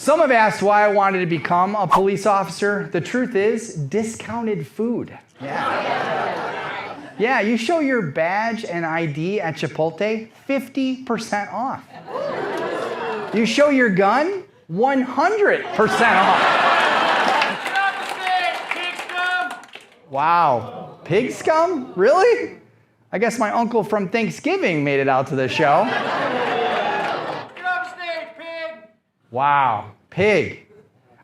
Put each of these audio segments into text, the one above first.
Some have asked why I wanted to become a police officer. The truth is, discounted food. Yeah, you show your badge and ID at Chipotle, 50% off. You show your gun, 100% off. Wow, pig scum? Really? I guess my uncle from Thanksgiving made it out to the show. Get off stage, pig! Wow, pig.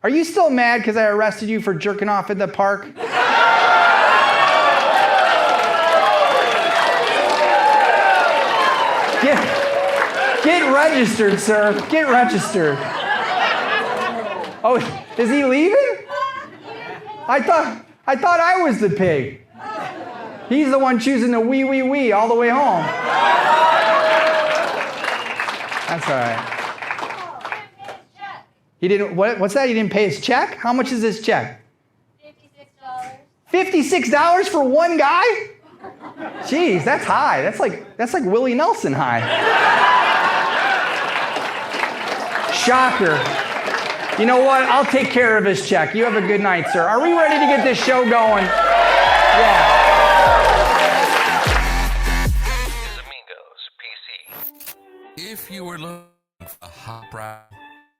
Are you still mad because I arrested you for jerking off in the park? Get registered, sir. Get registered. Oh, is he leaving? I thought I was the pig. He's the one choosing the wee all the way home. That's all right. He didn't. What's that? He didn't pay his check? How much is this check? $56. $56 for one guy? Jeez, that's high. That's like Willie Nelson high. Shocker. You know what? I'll take care of his check. You have a good night, sir. Are we ready to get this show going? Yeah. Amigospc. If you were looking for a hot rod,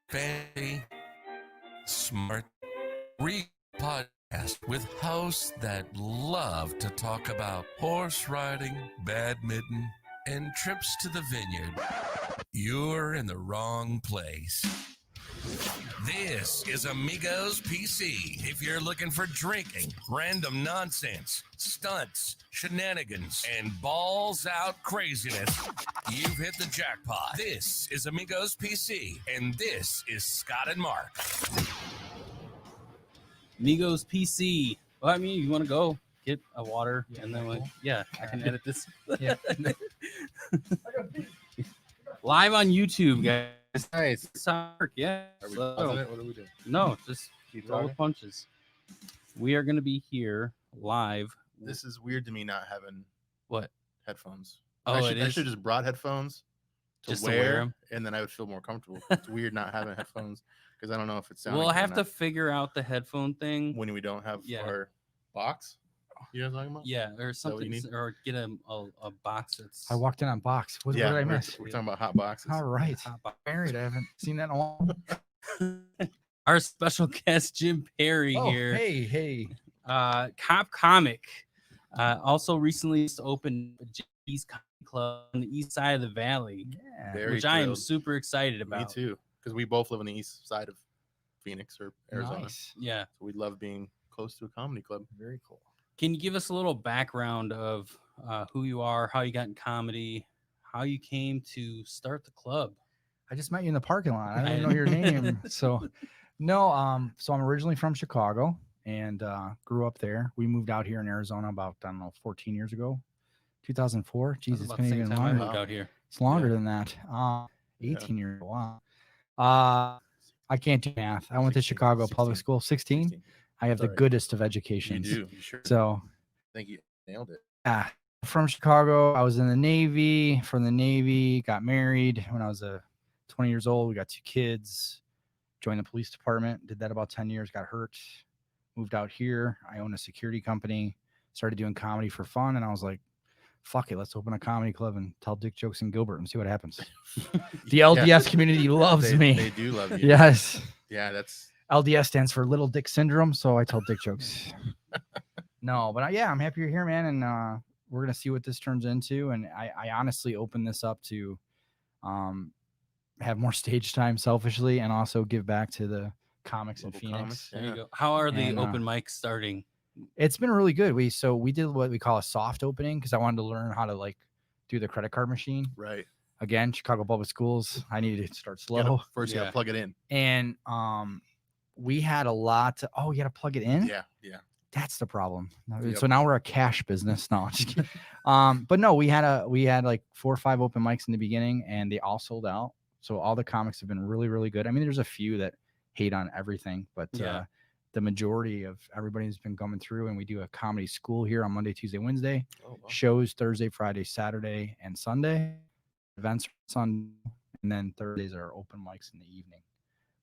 fancy, smart, real podcast with hosts that love to talk about horse riding, badminton, and trips to the vineyard, you're in the wrong place. This is Amigospc. If you're looking for drinking, random nonsense, stunts, shenanigans, and balls out craziness, you've hit the jackpot. This is Amigospc, and this is Scott and Mark. Amigospc. Well, I mean, you want to go get a water, and then I can edit this. Yeah. Live on YouTube, guys. Nice. Yeah. Are we pausing it? What are we doing? No, just Keep roll talking? punches. We are going to be here live. This is weird to me not having What? headphones. Oh, I it is? should just brought headphones to Just to wear wear, 'em? and then I would feel more comfortable. It's weird not having headphones because I don't know if it's We'll have to figure out the headphone thing. when we don't have Yeah. our box. You know what I'm talking about? Yeah, or that what you something, need? or get a box that's. I walked in on box. What did I we're, miss? we're talking about hot boxes. All right. Married. I haven't seen that in a while. Our special guest, Jim Perry, Oh, here. hey. Cop Comic. Also recently opened J's Comic Club on the east side of the valley, Yeah. Very which I am thrilled. super excited Me about. too, because we both live on the east side of Phoenix or Arizona. Nice. Yeah. So we love being close to a comedy club. Very cool. Can you give us a little background of who you are, how you got in comedy, how you came to start the club? I just met you in the parking lot. I don't even know your name. So I'm originally from Chicago and grew up there. We moved out here in Arizona about, 14 years ago. 2004. That's Jesus, it's about been the same even time I longer. moved out here. It's longer than that. 18 years. Wow. I can't do math. I went to 16, Chicago public 16. school. 16. 16. I have That's the all right. goodest of You educations. do. You sure? So I think you nailed it. yeah, from Chicago. I was in the Navy. From the Navy, got married when I was 20 years old. We got 2 kids. Joined the police department. Did that about 10 years. Got hurt. Moved out here. I own a security company. Started doing comedy for fun, and I was like, "Fuck it, let's open a comedy club and tell dick jokes in Gilbert and see what happens." The LDS community loves me. They do love you. Yes. Yeah, that's LDS stands for Little Dick Syndrome, so I tell dick jokes. No, but I'm happy you're here, man, and we're gonna see what this turns into. And I honestly open this up to have more stage time selfishly, and also give back to the comics in Local Phoenix. comics, There you yeah. go. How are the And, open mics starting? It's been really good. We did what we call a soft opening because I wanted to learn how to do the credit card machine. right. Again, Chicago Public Schools. I needed to start You gotta- slow, First, you Yeah. gotta plug it in. and we had a lot. You got to plug it in. Yeah, yeah. That's the problem. Yep. So now we're a cash business. No, I'm just kidding. But no, we had like 4 or 5 open mics in the beginning, and they all sold out. So all the comics have been really, really good. I mean, there's a few that hate on everything, but Yeah. the majority of everybody's been coming through. And we do a comedy school here on Monday, Tuesday, Wednesday. Oh, wow. Shows Thursday, Friday, Saturday, and Sunday. Events Sunday, and then Thursdays are open mics in the evening.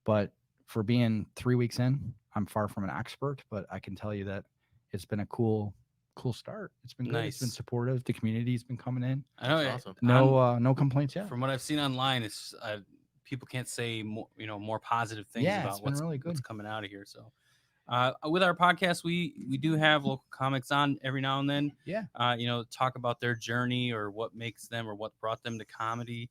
But for being 3 weeks in, I'm far from an expert, but I can tell you that it's been a cool start. It's been good. It's been Nice. supportive. The community's been coming in. I know. That's awesome. No complaints yet. From what I've seen online, it's people can't say more, more positive things Yeah, about it's been really what's good. coming out of here. So, with our podcast, we do have local comics on every now and then. Yeah. Talk about their journey or what makes them or what brought them to comedy.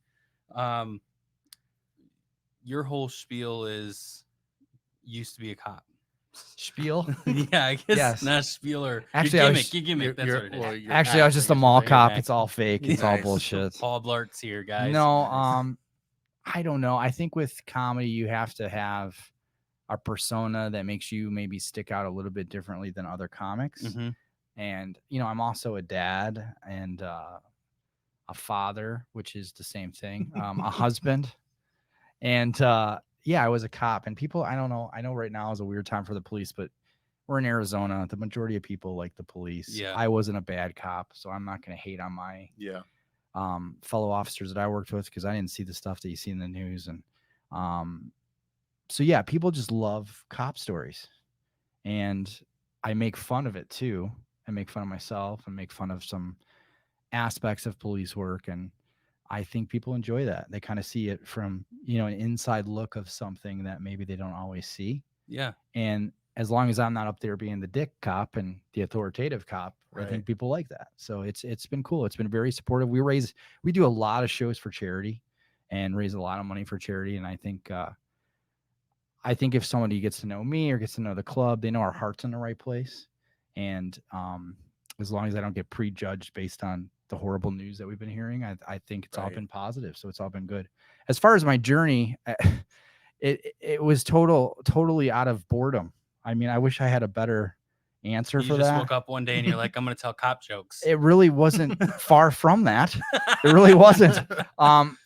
Your whole spiel is used to be a cop. Spiel. Yeah, I guess Yes. not spiel or Actually, your I gimmick. was- Your gimmick. That's what it is. Well, your Actually, I was act, just a guess mall you're saying. cop. act. It's all fake. It's all Nice. bullshit. Paul Blart's here, guys. No, I don't know. I think with comedy, you have to have a persona that makes you maybe stick out a little bit differently than other comics. Mhm. And I'm also a dad and a father, which is the same thing. A husband, and yeah, I was a cop. And people, I don't know. I know right now is a weird time for the police, but we're in Arizona. The majority of people like the police. Yeah. I wasn't a bad cop, so I'm not going to hate on my Yeah. fellow officers that I worked with because I didn't see the stuff that you see in the news. And so yeah, people just love cop stories, and I make fun of it too. I make fun of myself and make fun of some aspects of police work, and I think people enjoy that. They kind of see it from an inside look of something that maybe they don't always see. Yeah. And as long as I'm not up there being the dick cop and the authoritative cop, I Right. think people like that. So it's been cool. It's been very supportive. We do a lot of shows for charity and raise a lot of money for charity. And I think if somebody gets to know me or gets to know the club, they know our heart's in the right place. And as long as I don't get prejudged based on the horrible news that we've been hearing, I think it's all Right. been positive. So it's all been good. As far as my journey, it was totally out of boredom. I mean, I wish I had a better answer You for just that. woke up one day and you're like, I'm going to tell cop jokes. It really wasn't far from that. It really wasn't.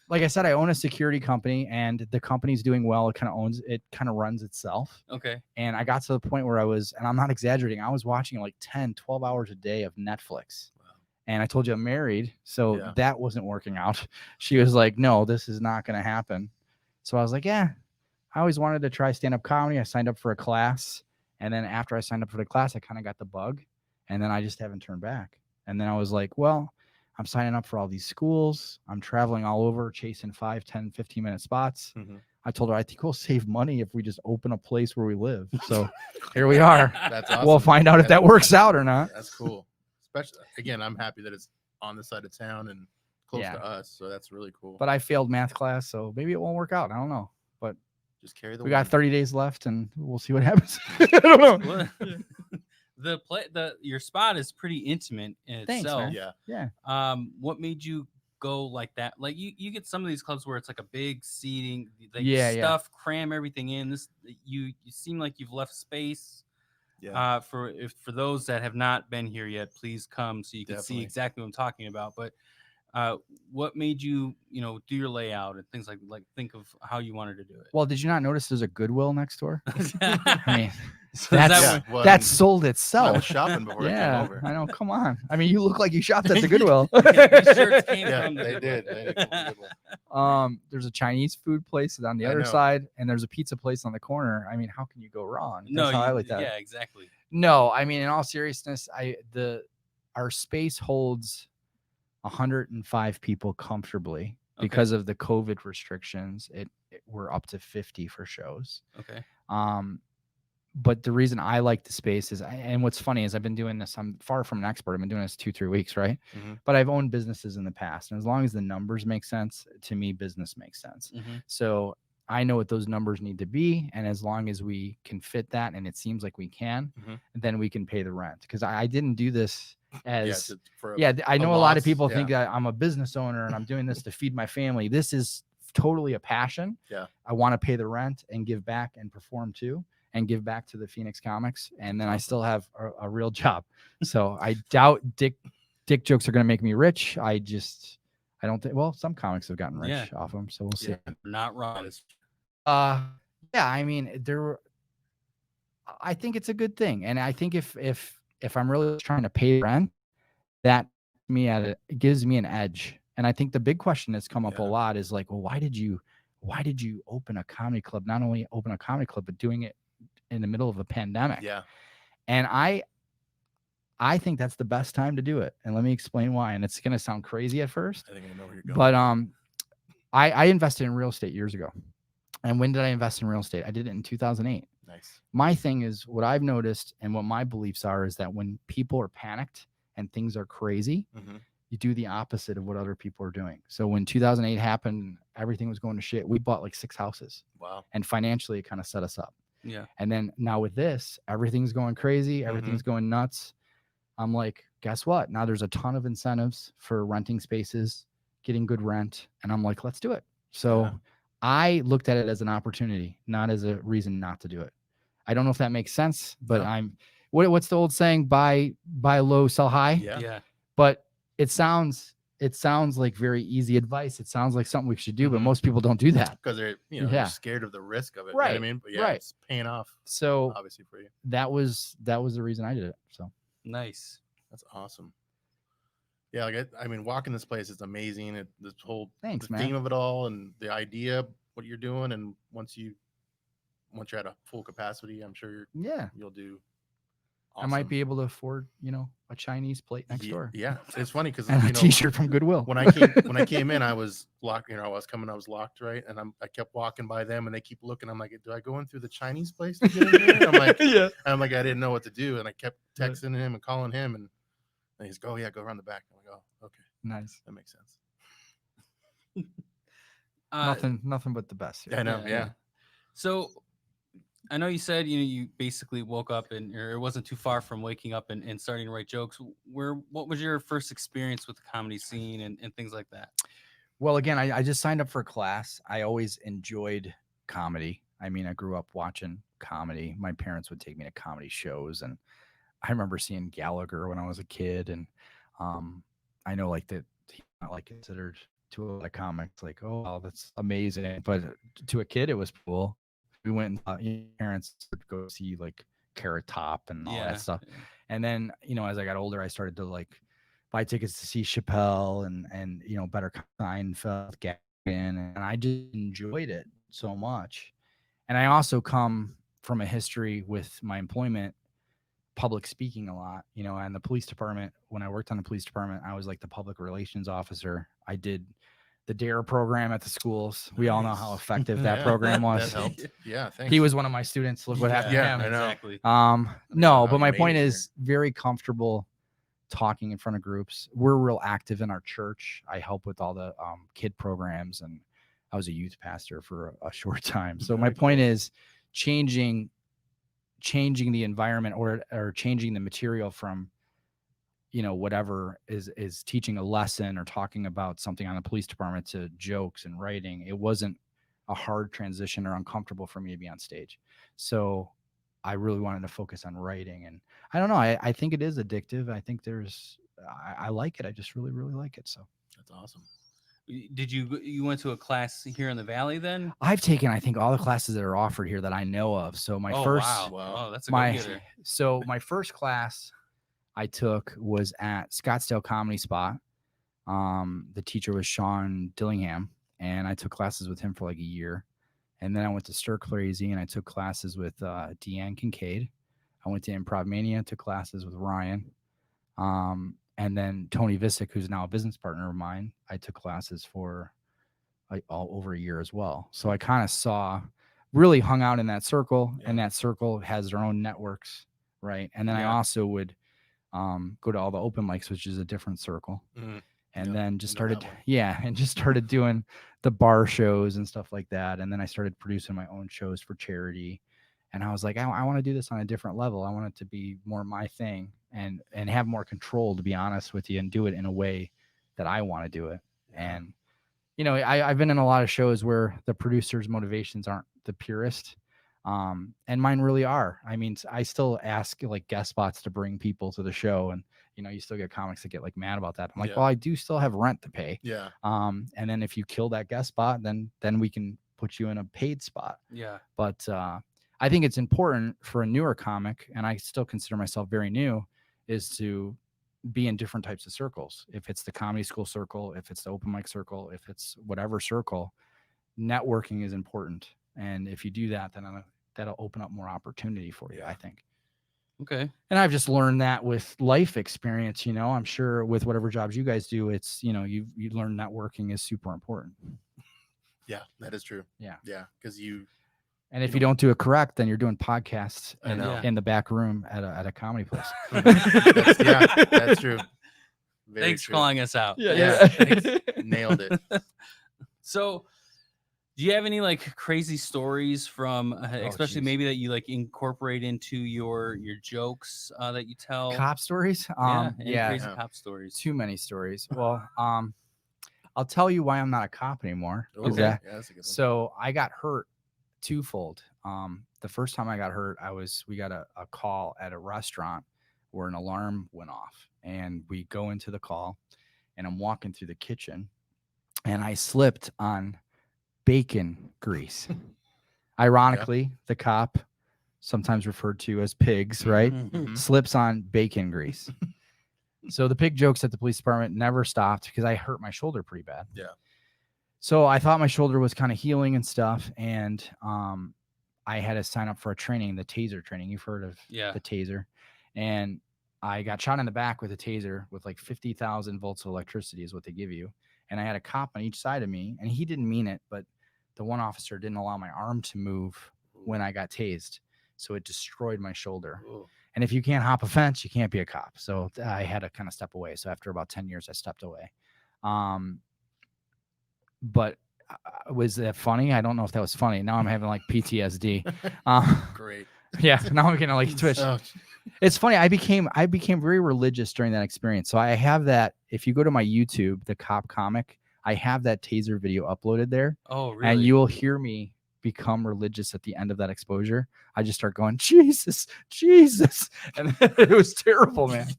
Like I said, I own a security company, and the company's doing well. It kind of runs itself. Okay. And I got to the point where and I'm not exaggerating, I was watching like 10, 12 hours a day of Netflix. Wow. And I told you I'm married, so Yeah. that wasn't working out. She was like, no, this is not going to happen. So I was like, yeah, I always wanted to try stand-up comedy. I signed up for a class. And then after I signed up for the class, I kind of got the bug. And then I just haven't turned back. And then I was like, well, I'm signing up for all these schools. I'm traveling all over, chasing 5, 10, 15-minute spots. Mhm. I told her, I think we'll save money if we just open a place where we live. So here we are. That's awesome. We'll find out if that works out or not. That's cool. Especially, again, I'm happy that it's on the side of town and close Yeah. to us. So that's really cool. But I failed math class, so maybe it won't work out. I don't know. But just carry the we got one. 30 days left, and we'll see what happens. I don't know. Your spot is pretty intimate in Thanks, itself. man. Yeah. What made you go like that? Like you get some of these clubs where it's like a big seating, like Yeah. stuff, cram everything in. This you seem like you've left space. Yeah. For those that have not been here yet, please come so you can see Definitely. exactly what I'm talking about. But what made you do your layout and things like think of how you wanted to do it? Well, did you not notice there's a Goodwill next door? I mean, So that's that well, that's sold I itself. was shopping before I Yeah, came over. I know. Come on. I mean, you look like you shopped at the Goodwill. These shirts came Yeah, from the they Goodwill. did. They did come from Goodwill. There's a Chinese food place on the I other know. side, and there's a pizza place on the corner. I mean, how can you go wrong? That's No, how I like that. yeah, exactly. No, I mean, in all seriousness, our space holds 105 people comfortably. Okay. Because of the COVID restrictions. We're up to 50 for shows. Okay. But the reason I like the space is, and what's funny is I've been doing this, I'm far from an expert. I've been doing this 2-3 weeks, right? Mhm. But I've owned businesses in the past. And as long as the numbers make sense, to me, business makes sense. Mm-hmm. So I know what those numbers need to be. And as long as we can fit that, and it seems like we can, Mhm. then we can pay the rent. Because I didn't do this as, Yeah, I know a lot of loss, people yeah. think that I'm a business owner and I'm doing this to feed my family. This is totally a passion. Yeah. I want to pay the rent and give back and perform too, and give back to the Phoenix comics. And then I still have a real job. So I doubt dick jokes are going to make me rich. I don't think, well, some comics have gotten rich Yeah. off them. So we'll see. Yeah. Not wrong. Yeah, I mean, I think it's a good thing. And I think if I'm really trying to pay rent, that it gives me an edge. And I think the big question that's come up a Yeah. lot is like, well, why did you why did you open a comedy club? Not only open a comedy club, but doing it in the middle of a pandemic. Yeah. And I think that's the best time to do it. And let me explain why. And it's going to sound crazy at first, I think I know where you're going. but I invested in real estate years ago. And when did I invest in real estate? I did it in 2008. Nice. My thing is, what I've noticed and what my beliefs are is that when people are panicked and things are crazy, Mm-hmm. you do the opposite of what other people are doing. So when 2008 happened, everything was going to shit. We bought like 6 houses, Wow. and financially it kind of set us up. Yeah. And then now with this, everything's going crazy. Everything's going nuts. I'm like, guess what? Now there's a ton of incentives for renting spaces, getting good rent. And I'm like, let's do it. So Yeah. I looked at it as an opportunity, not as a reason not to do it. I don't know if that makes sense, but No. what's the old saying? Buy low, sell high. Yeah. Yeah. But it sounds like very easy advice. It sounds like something we should do, but Mhm. most people don't do that. Because they're, Yeah. they're scared of the risk of it. You know what I Right, mean? But yeah, right. it's paying off, So obviously, for you. that was the reason I did it. So Nice. That's awesome. Yeah, like I mean, walking this place is amazing. This whole Thanks, the man. theme of it all and the idea, what you're doing, and once you're at a full capacity, I'm sure yeah, you'll do. I might Awesome. be able to afford, a Chinese plate next door Yeah, it's funny because and a T-shirt from Goodwill. when I came in, I was locked. I was locked, right? And I kept walking by them, and they keep looking. I'm like, do I go in through the Chinese place to get in here? I'm like, yeah. I didn't know what to do, and I kept texting him and calling him, and he's go, yeah, go around the back. I'm like, oh, okay, Nice. that makes sense. Nothing but the best here. I know, yeah. So I know you said you basically woke up and or it wasn't too far from waking up and starting to write jokes. What was your first experience with the comedy scene and things like that? Well, again, I just signed up for a class. I always enjoyed comedy. I mean, I grew up watching comedy. My parents would take me to comedy shows, and I remember seeing Gallagher when I was a kid. And I know like that he's not like considered to a lot of comics like, oh, wow, that's amazing. But to a kid, it was cool. We went and parents would go see like Carrot Top and all that stuff. Yeah. And then, as I got older, I started to like buy tickets to see Chappelle and Better Seinfeld, Gavin, and I just enjoyed it so much. And I also come from a history with my employment, public speaking a lot, and the police department. When I worked on the police department, I was like the public relations officer. I did the DARE program at the schools. We all know how Nice. effective that Yeah, program was. That helped. Yeah, thanks. He was one of my students. Look what happened Yeah, to him. I know. Exactly. No, how but you my made point it is very comfortable talking in front of groups. We're real active in our church. I help with all the kid programs, and I was a youth pastor for a short time. So my point is changing the environment or changing the material from whatever is teaching a lesson or talking about something on the police department to jokes and writing. It wasn't a hard transition or uncomfortable for me to be on stage. So I really wanted to focus on writing, and I don't know. I think it is addictive. I think I like it. I just really, really like it. So That's awesome. Did you went to a class here in the Valley then? I've taken, I think, all the classes that are offered here that I know of. So my Wow, that's a go-getter. my first class I took was at Scottsdale Comedy Spot. The teacher was Sean Dillingham, and I took classes with him for like a year. And then I went to Stir Crazy, and I took classes with Deanne Kincaid. I went to Improv Mania, took classes with Ryan. And then Tony Visick, who's now a business partner of mine, I took classes for like all over a year as well. So I kind of really hung out in that circle, and that circle has their own networks, right? And then I also would go to all the open mics, which is a different circle. Mm-hmm. And then just started doing the bar shows and stuff like that. And then I started producing my own shows for charity. And I was like, I want to do this on a different level. I want it to be more my thing and have more control, to be honest with you, and do it in a way that I want to do it. Yeah. And, I've been in a lot of shows where the producer's motivations aren't the purest. And mine really are. I mean, I still ask like guest spots to bring people to the show, and you still get comics that get like mad about that. I'm like, well, I do still have rent to pay. Yeah. And then if you kill that guest spot, then we can put you in a paid spot. Yeah. But I think it's important for a newer comic, and I still consider myself very new, is to be in different types of circles. If it's the comedy school circle, if it's the open mic circle, if it's whatever circle, networking is important. And if you do that, then that'll open up more opportunity for you, I think. Okay. And I've just learned that with life experience, I'm sure with whatever jobs you guys do, it's, you learn networking is super important. Yeah, that is true. Yeah. Yeah. Because And if you don't do it correct, then you're doing podcasts I know. in the back room at a comedy place. That's true. Very Thanks true. for calling us out. Yeah. Nailed it. So, do you have any like crazy stories from, especially geez. maybe that you like incorporate into your jokes that you tell? Cop stories? Any crazy Yeah. cop stories. Too many stories. Well, I'll tell you why I'm not a cop anymore. Okay. Yeah, that's a good one. So I got hurt twofold. The first time I got hurt, we got a call at a restaurant where an alarm went off, and we go into the call, and I'm walking through the kitchen, and I slipped on bacon grease. Ironically, the cop, sometimes referred to as pigs, right? Mhm. Slips on bacon grease. So the pig jokes at the police department never stopped because I hurt my shoulder pretty bad. Yeah. So I thought my shoulder was kind of healing and stuff, and I had to sign up for a training, the Taser training. You've heard of the Taser. And I got shot in the back with a Taser with like 50,000 volts of electricity is what they give you. And I had a cop on each side of me, and he didn't mean it, but the one officer didn't allow my arm to move when I got tased. So it destroyed my shoulder. Ooh. And if you can't hop a fence, you can't be a cop. So I had to kind of step away. So after about 10 years, I stepped away. But was that funny? I don't know if that was funny. Now I'm having like PTSD. Great. Yeah, now I'm getting like twitch. Oh, It's funny. I became very religious during that experience. So I have that. If you go to my YouTube, the Cop Comic, I have that Taser video uploaded there. Oh, really? And you will hear me become religious at the end of that exposure. I just start going, Jesus, Jesus. And it was terrible, man.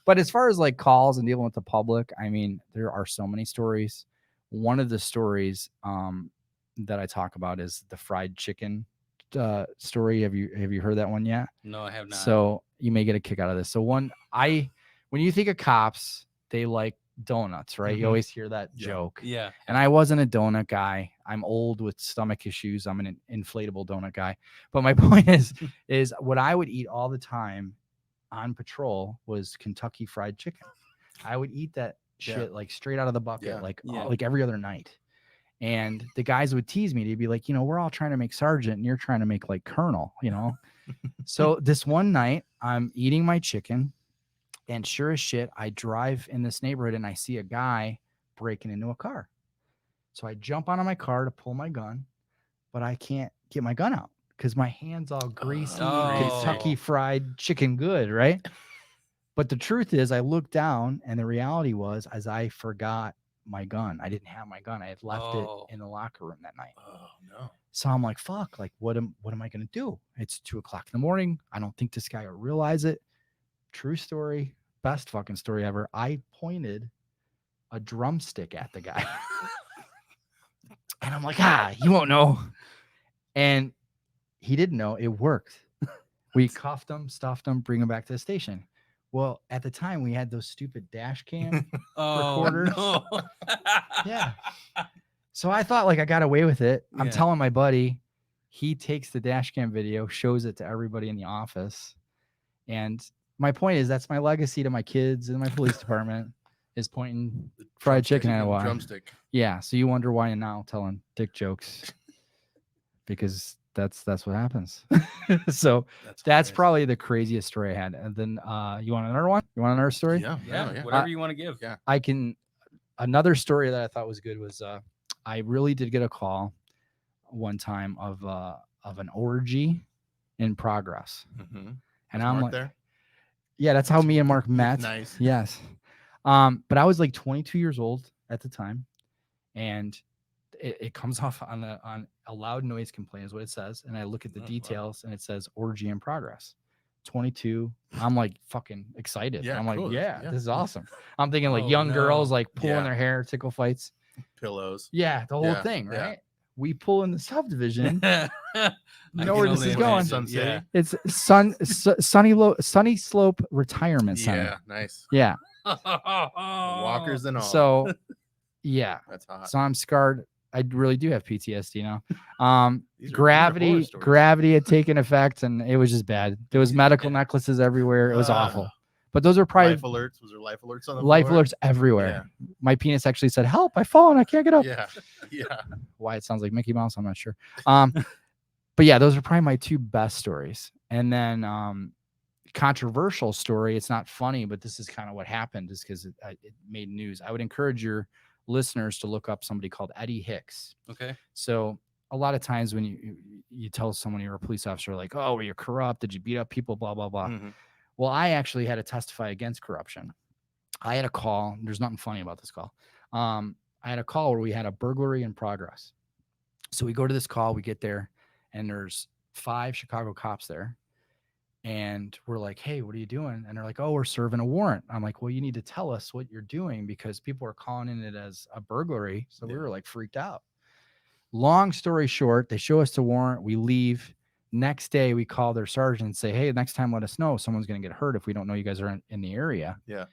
But as far as like calls and dealing with the public, I mean, there are so many stories. One of the stories that I talk about is the fried chicken story. Have you heard that one yet? No, I have not. So you may get a kick out of this. So when you think of cops, they like donuts, right? You always hear that joke. Yeah. And I wasn't a donut guy. I'm old with stomach issues. I'm an inflatable donut guy. But my point is what I would eat all the time on patrol was Kentucky Fried Chicken. I would eat that shit like straight out of the bucket, like every other night. And the guys would tease me. They'd be like, we're all trying to make sergeant and you're trying to make like colonel, So this one night I'm eating my chicken, and sure as shit, I drive in this neighborhood and I see a guy breaking into a car. So I jump out of my car to pull my gun, but I can't get my gun out because my hand's all greasy, Kentucky Fried Chicken good, right? But the truth is, I looked down, and the reality was, as I forgot my gun. I didn't have my gun. I had left it in the locker room that night. Oh no. So I'm like, fuck, like what am I gonna do? It's 2:00 in the morning. I don't think this guy will realize it. True story, best fucking story ever. I pointed a drumstick at the guy. And I'm like, you won't know. And he didn't know. It worked. We cuffed him, stuffed him, bring him back to the station. Well, at the time, we had those stupid dash cam recorders. No. Yeah. So I thought like I got away with it. I'm telling my buddy, he takes the dash cam video, shows it to everybody in the office. And my point is that's my legacy to my kids and my police department is pointing fried chicken at a wire. Drumstick. Yeah. So you wonder why I'm now telling dick jokes because that's what happens. So that's probably the craziest story I had. And then you want another one? You want another story? Yeah. Whatever you want to give. Yeah. Another story that I thought was good was I really did get a call one time of an orgy in progress. Mm-hmm. And I'm like, there? Yeah, that's how me and Mark met. Nice. Yes. But I was like 22 years old at the time, and it comes off on a loud noise complaint is what it says. And I look at the details and it says orgy in progress. 22. I'm like fucking excited. Yeah, I'm like, cool. this is awesome. I'm thinking like young no. girls like pulling their hair, tickle fights. Pillows. Yeah, the whole thing, right? Yeah. We pull in the subdivision. You know where this is going. Sun City? Yeah. It's Sunny Slope Retirement Center. Yeah, nice. Yeah. Walkers and all. So, yeah. That's hot. So I'm scarred I really do have PTSD now. These are horror stories. Gravity had taken effect, and it was just bad. There was medical necklaces everywhere. It was awful. But those are probably Life alerts. Was there life alerts on the life floor? alerts everywhere. My penis actually said, "Help! I've fallen. I can't get up." Yeah, yeah. Why it sounds like Mickey Mouse, I'm not sure. But yeah, those are probably my two best stories. And then controversial story. It's not funny, but this is kind of what happened, is because it made news. I would encourage your listeners to look up somebody called Eddie Hicks. Okay. So a lot of times when you tell someone you're a police officer, like, oh, you're corrupt, did you beat up people, blah blah blah. Well, I actually had to testify against corruption. I had a call. There's nothing funny about this call. I had a call where we had a burglary in progress. So we go to this call, we get there, and there's 5 Chicago cops there. And we're like, hey, what are you doing? And they're like, oh, we're serving a warrant. I'm like, well, you need to tell us what you're doing, because people are calling in it as a burglary. So we were like freaked out. Long story short, they show us the warrant. We leave. Next day, we call their sergeant and say, hey, next time let us know. Someone's going to get hurt if we don't know you guys are in the area. Yeah.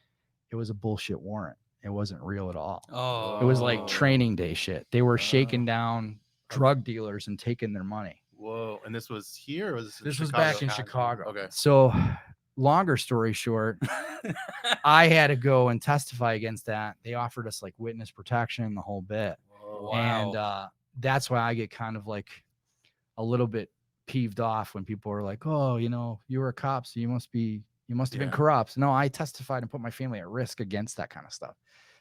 It was a bullshit warrant. It wasn't real at all. Oh. It was like training day shit. They were shaking down drug dealers and taking their money. Whoa. And this was here? Or was This in was Chicago? back in Chicago. Okay. So longer story short, I had to go and testify against that. They offered us like witness protection, the whole bit. Wow. And that's why I get kind of like a little bit peeved off when people are like, oh, you know, you were a cop, so you must have been corrupt. No, I testified and put my family at risk against that kind of stuff.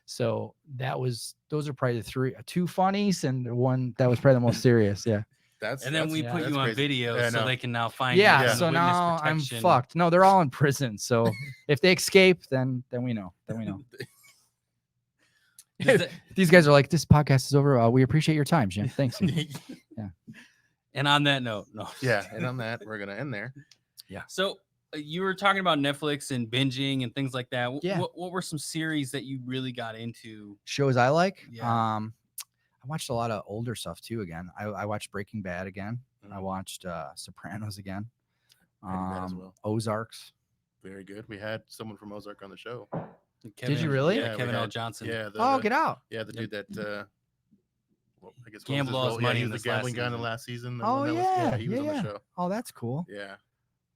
So those are probably the 2 funnies and one that was probably the most serious. Yeah. And then we put you on video so they can now find you. Yeah. in So the witness now I'm protection. fucked. No, they're all in prison. So if they escape, then we know. These guys are like, this podcast is over. We appreciate your time, Jim. Thanks. Yeah. And on that note, no. Yeah. And on that, we're gonna end there. Yeah. So you were talking about Netflix and binging and things like that. Yeah. What were some series that you really got into? Shows I like. Yeah. I watched a lot of older stuff too. Again, I watched Breaking Bad again. I watched Sopranos again. As well. Ozarks. Very good. We had someone from Ozark on the show. Did you really? Yeah, Yeah, Kevin we L. had- Johnson. Yeah. Get out. Yeah, the dude that well, I guess Gambled all what was his his role? money He in was this the gambling last guy in the season. last season. the Oh, one that was- yeah, he was on yeah. the show. Oh, that's cool. Yeah.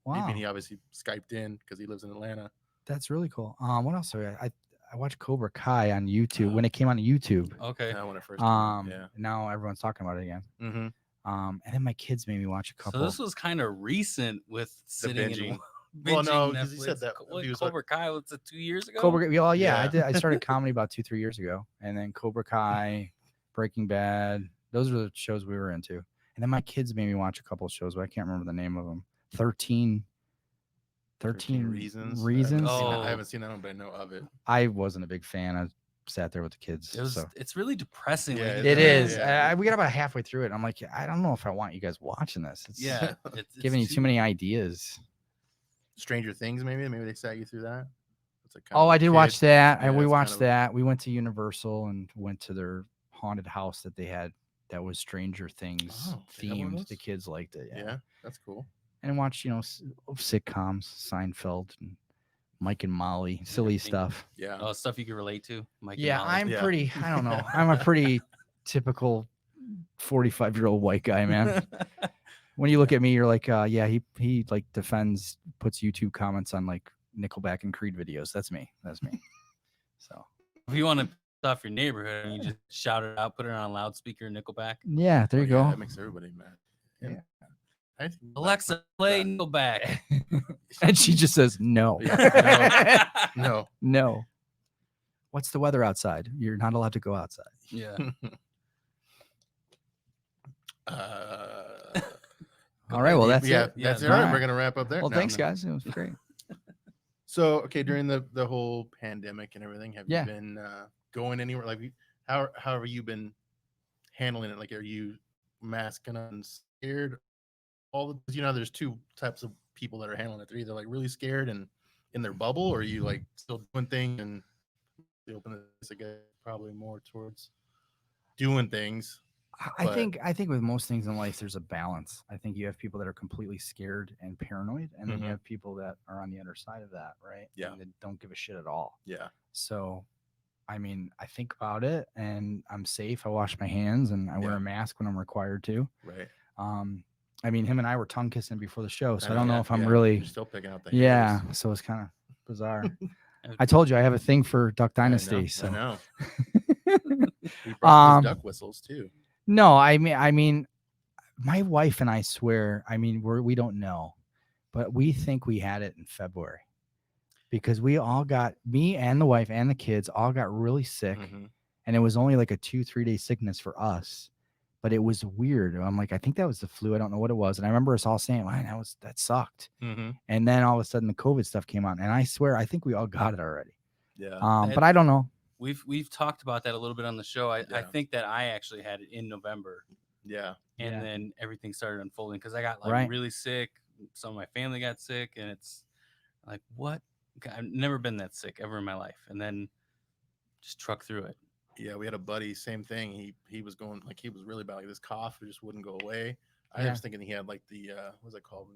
Wow. And he obviously Skyped in because he lives in Atlanta. That's really cool. What else? I watched Cobra Kai on YouTube when it came on YouTube. Okay. When it first came out. Yeah. Now everyone's talking about it again. Mm-hmm. And then my kids made me watch a couple. So this was kind of recent with sitting binging. and Well, no, binging 'cause he said Netflix. that What, he was Cobra Kai was it 2 years ago? Cobra. Well, yeah, I Yeah. did. I started comedy about 2-3 years ago, and then Cobra Kai, Breaking Bad. Those are the shows we were into. And then my kids made me watch a couple of shows, but I can't remember the name of them. 13 reasons. Reasons. I haven't seen that one, but I know of it. I wasn't a big fan. I sat there with the kids. It's really depressing. Yeah, when It you- is. Yeah. We got about halfway through it. And I'm like, I don't know if I want you guys watching this. It's Yeah. It's giving you too many ideas. Stranger Things, maybe they sat you through that. It's a kind Oh, of I did kid- watch that. Yeah, And we it's watched kind of- that. We went to Universal and went to their haunted house that they had that was Stranger Things Oh, they have one of themed. those? The kids liked it. Yeah, that's cool. And watched, sitcoms, Seinfeld and Mike and Molly, silly Everything. stuff. Yeah. stuff you can relate to. Mike and Yeah, Molly. I'm Yeah. pretty, I don't know. I'm a pretty typical 45-year-old white guy, man. When you look at me, you're like, yeah, he like defends, puts YouTube comments on like Nickelback and Creed videos. That's me. So If you want to piss off your neighborhood, you just shout it out, put it on loudspeaker, Nickelback. yeah, there you Yeah, go. that makes everybody mad. Yeah. I think Alexa, play Nickelback. And she just says no. Yeah, no. No. What's the weather outside? You're not allowed to go outside. Yeah. All right. Well, that's yeah, it. Yeah, that's it. all All right, right. we're gonna wrap up there. Well, No, thanks, no. guys. It was great. So, okay, during the whole pandemic and everything, have Yeah. you been going anywhere? Like, how have you been handling it? Like, are you masking up and scared? There's 2 types of people that are handling it. They're either like really scared and in their bubble, or are you like still doing things and open this again, probably more towards doing things. I But- think with most things in life, there's a balance. I think you have people that are completely scared and paranoid, and then you Mhm. have people that are on the other side of that, right? Yeah. And that don't give a shit at all. Yeah. So I mean, I think about it and I'm safe. I wash my hands and I wear Yeah. a mask when I'm required to. Right. I mean, him and I were tongue kissing before the show, so I don't know if I'm yeah, really. You're still picking out the Yeah, hairs. so it's kind of bizarre. I told you I have a thing for Duck Dynasty. I So know. He brought his duck whistles too. No, I mean, my wife and I swear. I mean, we don't know, but we think we had it in February because we all got me and the wife and the kids all got really sick, and it was only like a 2-3 day sickness for us. But it was weird. I'm like, I think that was the flu. I don't know what it was. And I remember us all saying, "Man, that sucked." And then all of a sudden, the COVID stuff came out, and I swear, I think we all got it already. Yeah. But I don't know. We've talked about that a little bit on the show. I think that I actually had it in November. Yeah. And then everything started unfolding because I got like really sick. Some of my family got sick, and it's like, what? I've never been that sick ever in my life, and then just truck through it. Yeah, we had a buddy, same thing. He was going like he was really bad. Like this cough just wouldn't go away. I was thinking he had like the what's it called,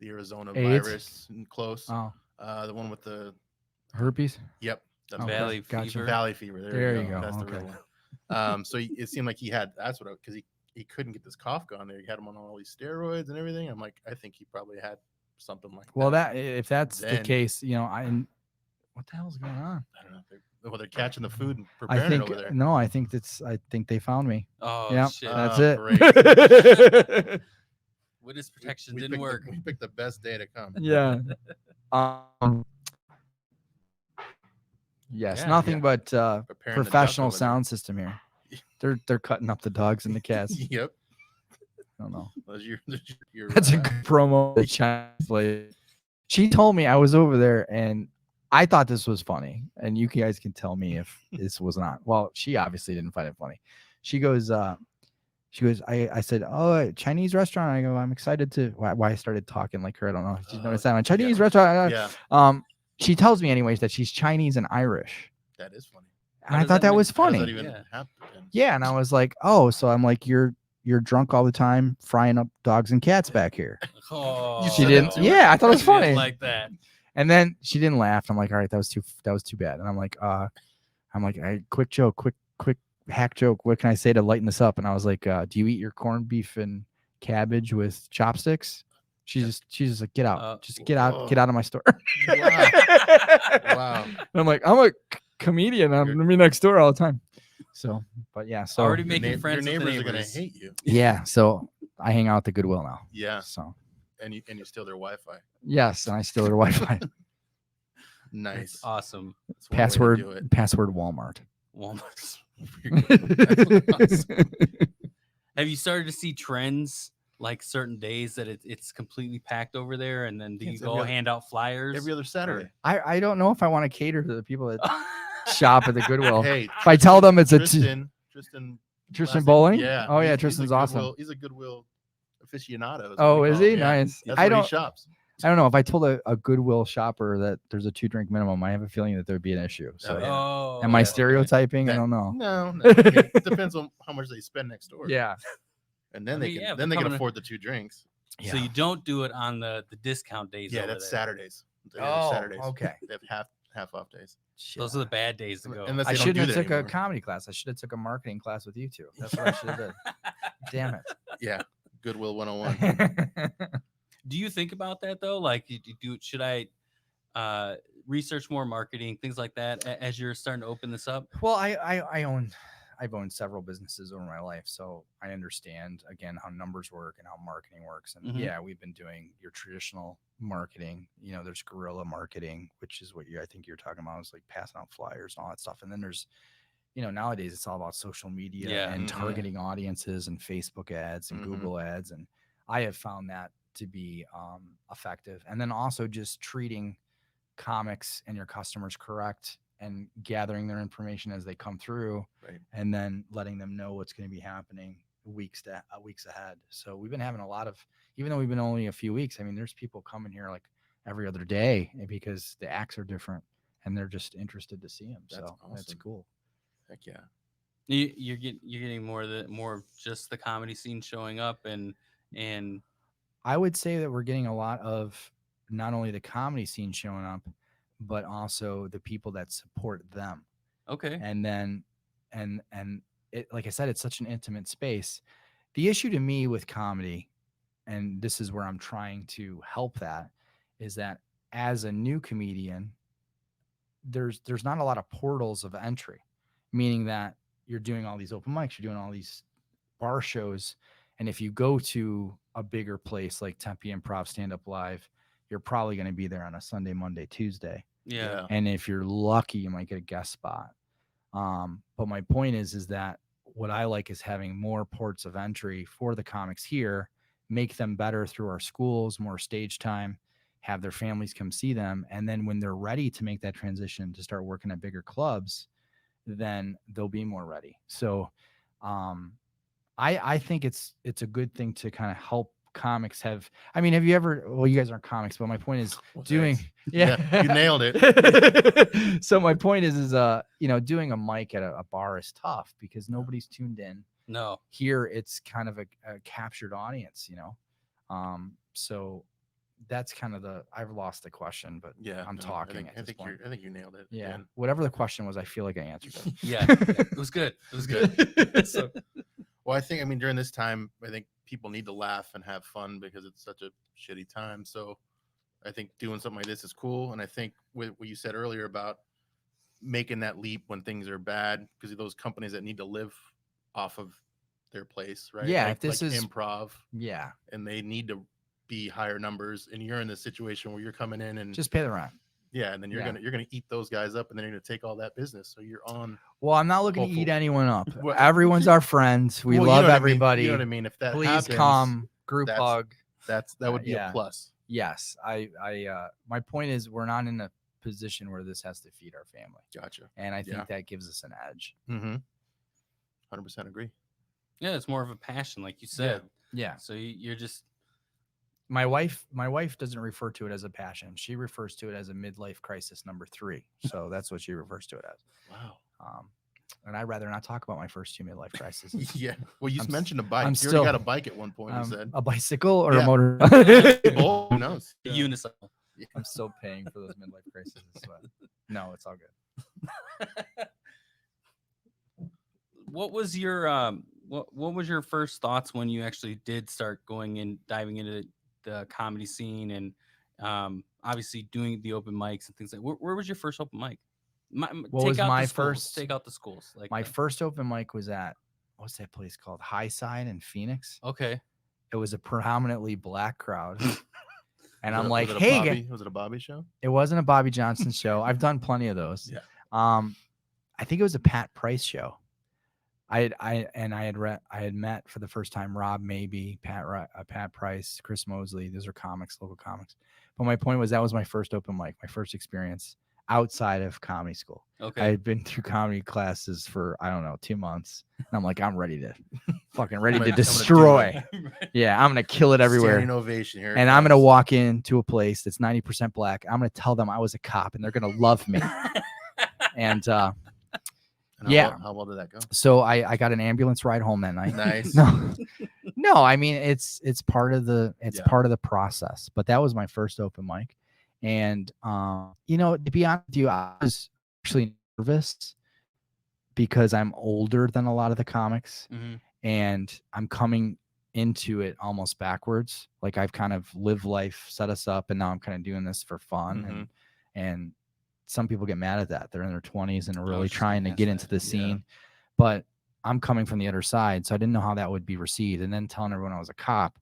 the Arizona AIDS? Virus and close. The one with the herpes. Yep, that's Valley Fever. Valley Fever. There you go. That's the real one. So it seemed like he had because he couldn't get this cough gone there. He had him on all these steroids and everything. I'm like, I think he probably had something like that. Well, if that's the case, what the hell's going on? I don't know. They're catching the food and preparing it over there. No, I think they found me. Oh, yeah, shit. That's it. Great. Witness protection didn't work. We picked the best day to come. Yeah. Yes, nothing but professional sound system here. They're cutting up the dogs and the cats. Yep. I don't know. That's a good promo. She told me I was over there and I thought this was funny, and you guys can tell me if this was not. Well, she obviously didn't find it funny. She goes, I said, oh, Chinese restaurant. I go, I'm excited to. Why I started talking like her? I don't know. Did you notice that on Chinese restaurant? Yeah. She tells me anyways that she's Chinese and Irish. That is funny. And I thought that was funny. How does that even happen? Yeah, and I was like, oh, so I'm like, you're drunk all the time, frying up dogs and cats back here. Oh, she didn't. Yeah, I thought it was funny. Like that. And then she didn't laugh. I'm like, all right, that was too bad. And I'm like, quick joke, quick hack joke. What can I say to lighten this up? And I was like, do you eat your corned beef and cabbage with chopsticks? She's just like, get out, get out of my store. Wow. And I'm like, I'm a comedian. I'm gonna be next door all the time. So, but yeah, so already making friends. Your neighbors are gonna hate you. Yeah, so I hang out at the Goodwill now. Yeah. So. And you steal their Wi-Fi. Yes, and I steal their Wi-Fi. Nice. That's awesome. Password Walmart. Walmart. Have you started to see trends like certain days that it's completely packed over there, and then do you go hand out flyers every other Saturday? I don't know if I want to cater to the people that shop at the Goodwill. Hey, if I tell them it's Tristan Bowling. Yeah. Oh yeah, Tristan's awesome. He's a Goodwill aficionado. Oh, is he? Yeah. Nice. That's where he shops. I don't know if I told a Goodwill shopper that there's a 2-drink minimum. I have a feeling that there'd be an issue. So, am I stereotyping? I don't know. No. It depends on how much they spend next door. Yeah, and then they can afford the 2 drinks. Yeah. So you don't do it on the discount days. Yeah, that's Saturdays. Saturdays. Okay. They have half off days. Those are the bad days to go. I shouldn't have took a comedy class. I should have took a marketing class with you two. That's what I should have done. Damn it. Yeah. Goodwill 101. Do you think about that though? Like, should I research more marketing, things like that, as you're starting to open this up? Well, I've owned several businesses over my life, so I understand again how numbers work and how marketing works. And yeah, we've been doing your traditional marketing. There's guerrilla marketing, which is what I think you're talking about, is like passing out flyers and all that stuff. And then there's, nowadays it's all about social media and targeting audiences and Facebook ads and Google ads. And I have found that to be effective. And then also just treating comics and your customers correct and gathering their information as they come through, and then letting them know what's going to be happening weeks ahead. So we've been having a lot of, even though we've been only a few weeks, I mean, there's people coming here like every other day because the acts are different and they're just interested to see them. That's awesome. That's cool. Heck yeah. You're getting more of just the comedy scene showing up, and I would say that we're getting a lot of not only the comedy scene showing up, but also the people that support them. Okay. And then and it, like I said, it's such an intimate space. The issue to me with comedy, and this is where I'm trying to help that, is that as a new comedian, there's not a lot of portals of entry, meaning that you're doing all these open mics, you're doing all these bar shows, and if you go to a bigger place like Tempe Improv Stand Up Live, you're probably going to be there on a Sunday, Monday, Tuesday. Yeah. And if you're lucky, you might get a guest spot. But my point is that what I like is having more ports of entry for the comics here, make them better through our schools, more stage time, have their families come see them. And then when they're ready to make that transition to start working at bigger clubs, then they'll be more ready. So I think it's a good thing to kind of help comics have. I mean, have you ever, well, you guys aren't comics, but my point is doing, Yeah, you nailed it. So my point is you know, doing a mic at a bar is tough because nobody's tuned in. No. Here it's kind of a captured audience, you know. So that's kind of I've lost the question, but Yeah, I'm talking at this point. I think you nailed it. Yeah, man. whatever the question was, I feel like I answered it. Yeah. It was good. It was good. So, Well, I mean, during this time, I think people need to laugh and have fun because it's such a shitty time. So I think doing something like this is cool. And I think with what you said earlier about making that leap when things are bad, because those companies that need to live off of their place, right? Yeah, like, if this like is improv, yeah, and they need to be higher numbers, and you're in this situation where you're coming in and just pay the rent. yeah, and then you're gonna eat those guys up, and then you're gonna take all that business. So you're on. Well, I'm not looking to Hopeful. eat anyone up. Well, Everyone's our friends. We Well, you love know what I mean. everybody. You know what I mean? If that Please happens, come, group that's- hug. that would be yeah. a plus. Yes, my point is we're not in a position where this has to feed our family, Gotcha. and I think Yeah. that gives us an edge. Mm-hmm. 100% agree. Yeah, it's more of a passion, like you said. Yeah. So you're just My wife doesn't refer to it as a passion. She refers to it as a midlife crisis number 3. So that's what she refers to it as. Wow. And I'd rather not talk about my first 2 midlife crises. Yeah. Well, you I'm mentioned a bike. I'm You still- already got a bike at one point. You said a bicycle or Yeah. a motor. Both, who knows? a unicycle. I'm still paying for those midlife crises. But no, it's all good. What was your what was your first thoughts when you actually did start diving into the comedy scene and obviously doing the open mics and things like where was your first open mic? What was my first- take out the schools like My first open mic was at, what's that place called? Eastside in Phoenix. okay. It was a predominantly black crowd. And I'm Was like, it a hey, Bobby? Was it a Bobby show? it wasn't a Bobby Johnson show. I've done plenty of those. Yeah. I think it was a Pat Price show. I had met for the first time Rob Maybe, Pat Price, Chris Mosley. Those are comics, local comics. But my point was that was my first open mic, my first experience outside of comedy school. Okay. I had been through comedy classes for, I don't know, 2 months. And I'm like, I'm ready to fucking ready to I'm gonna do destroy. it. Yeah, I'm gonna kill it everywhere. Standing ovation here. And I'm gonna walk into a place that's 90% black. I'm gonna tell them I was a cop, and they're gonna love me. And And yeah. How well did that go? so I got an ambulance ride home that night. Nice. No, I mean it's part of the Yeah. part of the process. But that was my first open mic, and you know, to be honest with you, I was actually nervous because I'm older than a lot of the comics, Mhm. and I'm coming into it almost backwards. Like I've kind of lived life, set us up, and now I'm kind of doing this for fun. And some people get mad at that. They're in their 20s and are really just trying to gonna get ask into that. the scene. But I'm coming from the other side, so I didn't know how that would be received. And then telling everyone I was a cop.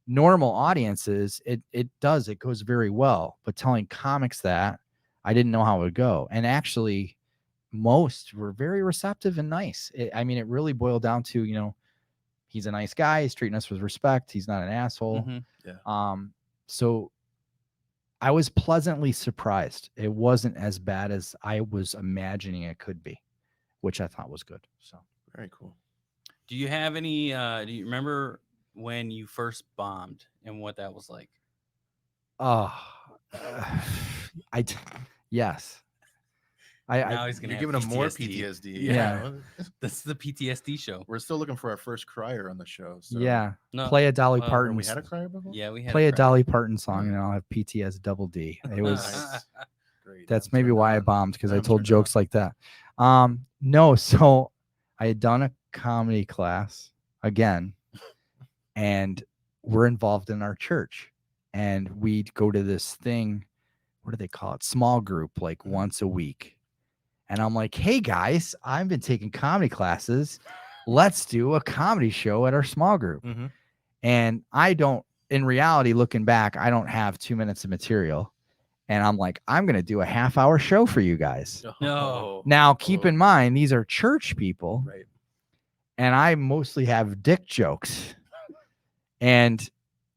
Normal audiences, it goes very well. But telling comics that, I didn't know how it would go. And actually, most were very receptive and nice. I mean, it really boiled down to, you know, he's a nice guy. He's treating us with respect. He's not an asshole. Mhm. So I was pleasantly surprised. It wasn't as bad as I was imagining it could be, which I thought was good. So Very cool. Do you have any do you remember when you first bombed and what that was like? yes. Now he's You're gonna giving have him more PTSD. PTSD. Yeah. That's the PTSD show. We're still looking for our first crier on the show. So. Yeah. No, Play a Dolly well, Parton. We had a crier before? yeah, we had Play a cry. Dolly Parton song, and I'll have PTS double D. It was Nice. great. That's I'm maybe turned why I on. bombed, because I I'm told turned jokes like that. No, so I had done a comedy class again, and we're involved in our church, and we'd go to this thing. What do they call it? Small group, like once a week. And I'm like, hey guys, I've been taking comedy classes. Let's do a comedy show at our small group. Mhm. And I don't, in reality, looking back, I don't have 2 minutes of material. And I'm like, I'm going to do a half-hour show for you guys. No. Now, keep in mind, these are church people, Right. and I mostly have dick jokes. And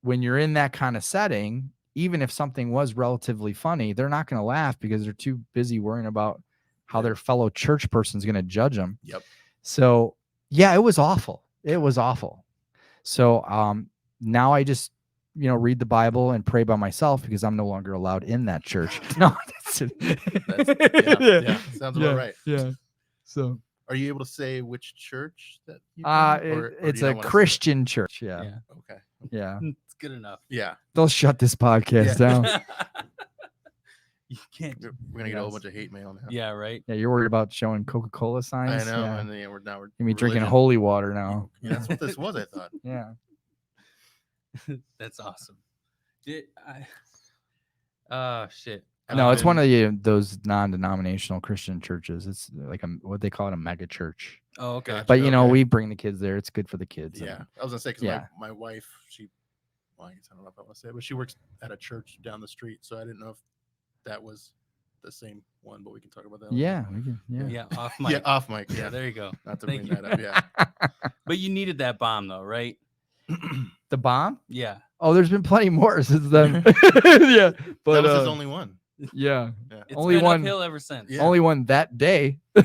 when you're in that kind of setting, even if something was relatively funny, they're not going to laugh because they're too busy worrying about how Right. their fellow church person's going to judge them. Yep. So, yeah, it was awful. It was awful. So, now I just, read the Bible and pray by myself because I'm no longer allowed in that church. No, Yeah. Sounds about right. Yeah. So, Are you able to say which church that you it's a Christian church. Yeah. Yeah. Okay. Yeah. It's good enough. Yeah. They'll shut this podcast down. You can't. We're gonna get a whole bunch of hate mail now. Yeah, right. Yeah, you're worried about showing Coca-Cola I signs. know. Yeah. And then we're now You mean drinking religion. holy water now? Yeah, that's what this was. I thought. Yeah. That's awesome. Did I? Oh shit. No, it's one of those non-denominational Christian churches. It's like what they call it, a mega church. Oh, okay. Gotcha. But Okay. we bring the kids there. It's good for the kids. Yeah, and- I was gonna say because Yeah. my wife, well, I guess I don't know if I want to say it, but she works at a church down the street, so I didn't know if that was the same one, but we can talk about that. Yeah, we can. Yeah. Yeah, off mic. Yeah, off mic. Yeah, Yeah, there you go. not to Thank bring you. that up. Yeah. But you needed that bomb though, right? The bomb? Yeah. Oh, there's been plenty more since then. Yeah, but That was his only one. yeah, Yeah. It's Only been one- uphill ever since. Yeah. only one that day. I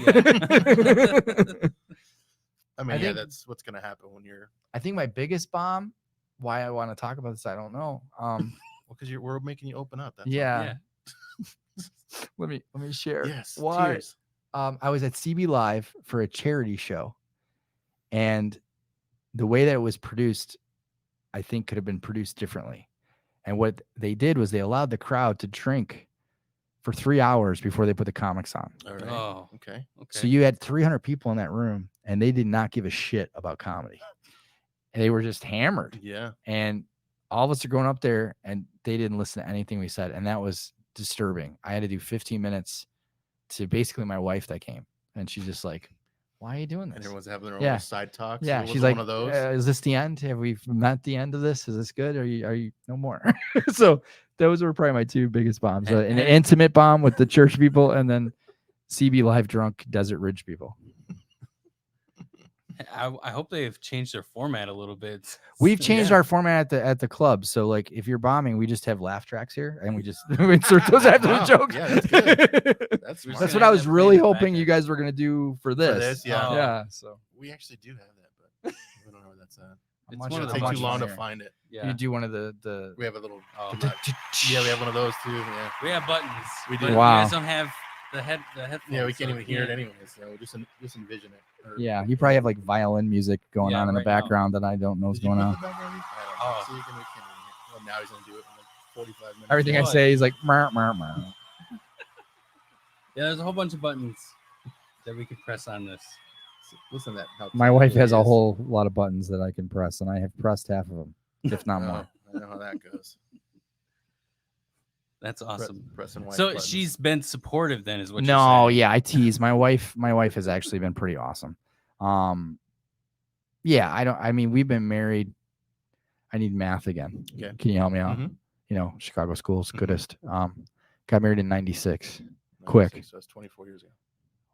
I mean, yeah, think- that's what's gonna happen when you're I think my biggest bomb. Why I want to talk about this, I don't know. because we're making you open up. That's all. Yeah. Let me share. Yes. Why? Cheers. I was at CB Live for a charity show, and the way that it was produced, I think could have been produced differently. And what they did was they allowed the crowd to drink for 3 hours before they put the comics on. All right. Oh, Okay. okay. So you had 300 people in that room, and they did not give a shit about comedy. And they were just hammered. Yeah. And all of us are going up there, and they didn't listen to anything we said. And that was disturbing. I had to do 15 minutes to basically my wife that came. And she's just like, why are you doing And this? everyone's having their own Yeah. little side talks. Yeah, It she's wasn't like, one of those. is this the end? Have we met the end of this? Is this good? Are you no more? So those were probably my two biggest bombs. An intimate bomb with the church people, and then CB Live drunk Desert Ridge people. I hope they've changed their format a little bit. We've changed Yeah. our format at the club. So like if you're bombing, we just have laugh tracks here, and we just we insert those after Wow. the jokes. Yeah, that's good. We're That's smart. That's gonna what have I was that really playing in the hoping you background. guys were gonna do for this. this, yeah. Oh. Yeah. So We actually do have that, but we don't know where that's at. It's much- one of It'll the take much too long to longer. find it. Yeah. you do one of the We have a little. Oh. Yeah, we have one of those too. Yeah. We have buttons. We but do. Wow. You guys don't have the headphones. Yeah, we can't so even hear it can't- anyway. So just envision it. Or- yeah. You probably have like violin music going Yeah, on in the right now. background that I don't know what's Did you going put on. the background music? I don't know. Oh. See, we can't even hear. Well, now he's gonna do it in like 45 minutes. Everything I What? say is like mer, mer, mer. Yeah, there's a whole bunch of buttons that we could press on this. Listen to that. how My wife technical has he a is. whole lot of buttons that I can press, and I have pressed half of them, if not more. I know how that goes. That's awesome. Pressing white So buttons. she's been supportive then, is what you're No, saying. yeah, I tease. My wife has actually been pretty awesome. Yeah, I mean, we've been married. I need math again. Okay. Can you help me out? Mhm. Chicago schools, Mhm. goodest. Got married in 96. 96, quick. So that's 24 years ago.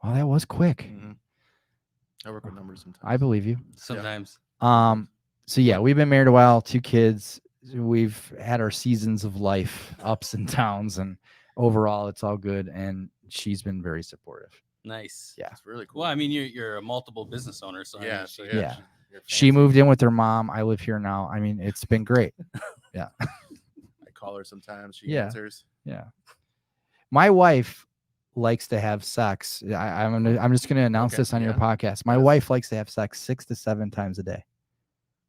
Wow, that was quick. Mhm. I work with numbers sometimes. I believe you. Sometimes. So yeah, we've been married a while, 2 kids. We've had our seasons of life, ups and downs, and overall it's all good. And she's been very supportive. Nice. Yeah. It's really cool. Well, I mean, you're a multiple business owner, so I yeah. mean, So she- Yeah. you're She fancy. moved in with her mom. I live here now. I mean, it's been great. I call her sometimes. She Yeah. answers. Yeah. My wife likes to have sex. I'm just going to announce Okay, this on your yeah. podcast. My Yes. wife likes to have sex 6 to 7 times a day.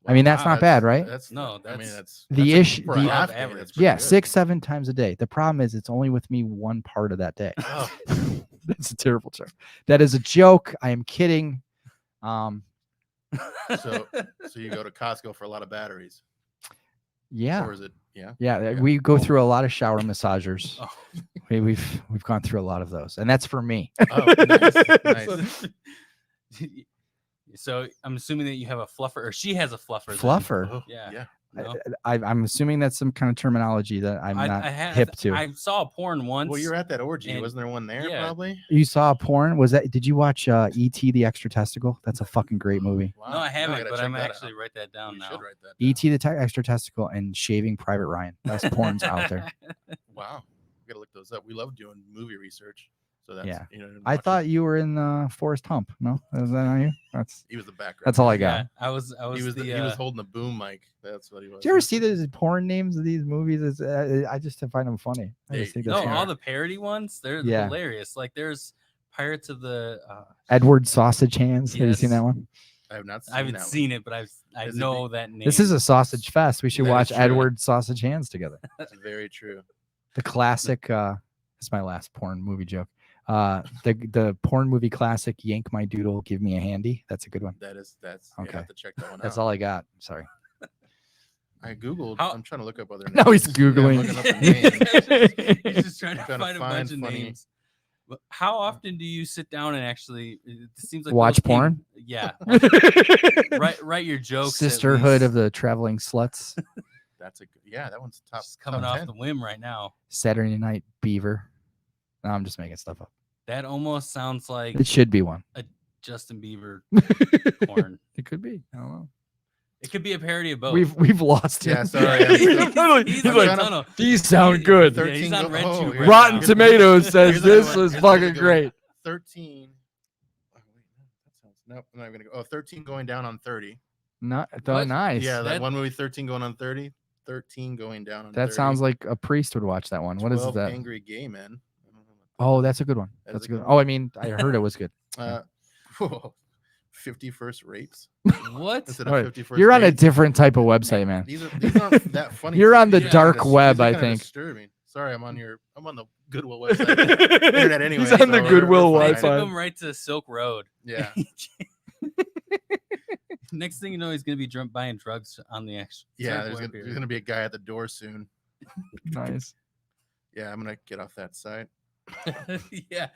I mean, that's not bad, right? That's No, I mean, that's The that's issue- for a the- half above day, average. that's pretty Yeah, good. 6-7 times a day. The problem is it's only with me one part of that day. Oh. That's a terrible joke. That is a joke. I am kidding. So you go to Costco for a lot of batteries, Yeah. or is it? Yeah. Yeah, Okay. we go through a lot of shower massagers. Oh. We've gone through a lot of those, and that's for me. Oh, nice. So I'm assuming that you have a fluffer, or she has a fluffer. then. Fluffer. Oh, Yeah. yeah. No? I'm assuming that's some kind of terminology that I'm not hip to. I saw a porn once. Well, you're at that orgy. and- Wasn't there one there? yeah. Probably. You saw a porn? Was that? Did you watch E.T. the Extra Testicle? That's a fucking great movie. Wow. No, I I haven't, gotta but check I'm that actually out. write that down You now. should write that. E.T. the Extra Testicle and Shaving Private Ryan. Best porns out there. Wow. We gotta look those up. We love doing movie research. So that's Yeah. you know. I watching- thought you were in Forrest Hump. No, is that not you? he was the background. That's all I Yeah, got. I was He was the, he was holding the boom mic. That's what he was. Do you ever see those porn names of these movies? I just find them funny. I just think no, that's all funny. the parody ones, they're Yeah. hilarious. Like there's Pirates of the Edward Sausage Hands. Have you seen Yes. that one? I have not. Seen I haven't that one. seen it, but I Is it know that name. This is a sausage fest. We should That watch is true. Edward Sausage Hands together. That's very true. The classic. It's my last porn movie joke. The porn movie classic. Yank my doodle, give me a handy. That's a good one. That's. Okay. You have to check that one That's out. all I got. Sorry. I googled. How- I'm trying to look up other. Now he's names. Yeah, I'm Googling. looking up the names. He's just trying to Trying to find a find bunch of funny- names. But how often do you sit down and actually? It seems like Watch those came- porn? Yeah, write your jokes. at Sisterhood least. of the Traveling Sluts. That's a good. Yeah, that one's top. Just coming top off 10. the whim right now. Saturday Night Beaver. No, I'm just making stuff up. That almost sounds like It should be one. Justin Bieber porn. It could be. I don't know. It could be a parody of both. We've lost him. Yeah, sorry. he's, I'm he's He's in like, the tunnel. These sound good. Yeah, he's on Red Tube right Rotten now. Tomatoes says Here's another this one. is Here's fucking another good one. great. 13. Oh, wait, no, that sounds. Nope, I'm not gonna go. Oh, 13 going down on 30. Not What? nice. Yeah, that That- one movie 13 going on 30. 13 going down on That 30. sounds like a priest would watch that one. What is 12 that? Angry Gay Men. I don't know Oh, that's a good one. That is That's a a good. good Oh, I mean, I heard it was good. what- 51st rapes. What? Instead All of right, 51st You're on a dates. different type of website, man. These aren't that funny. You're to on me. the These are dark kinda- web, these are I kinda think. Disturbing. Sorry, I'm on the Goodwill website. Internet anyway. He's on the so Goodwill we're They fine. took Wi-Fi. him right to Silk Road. Yeah. Next thing you know, he's gonna be buying drugs on the actual. Yeah, there's gonna be a guy at the door soon. Nice. Yeah, I'm gonna get off that site. Yeah,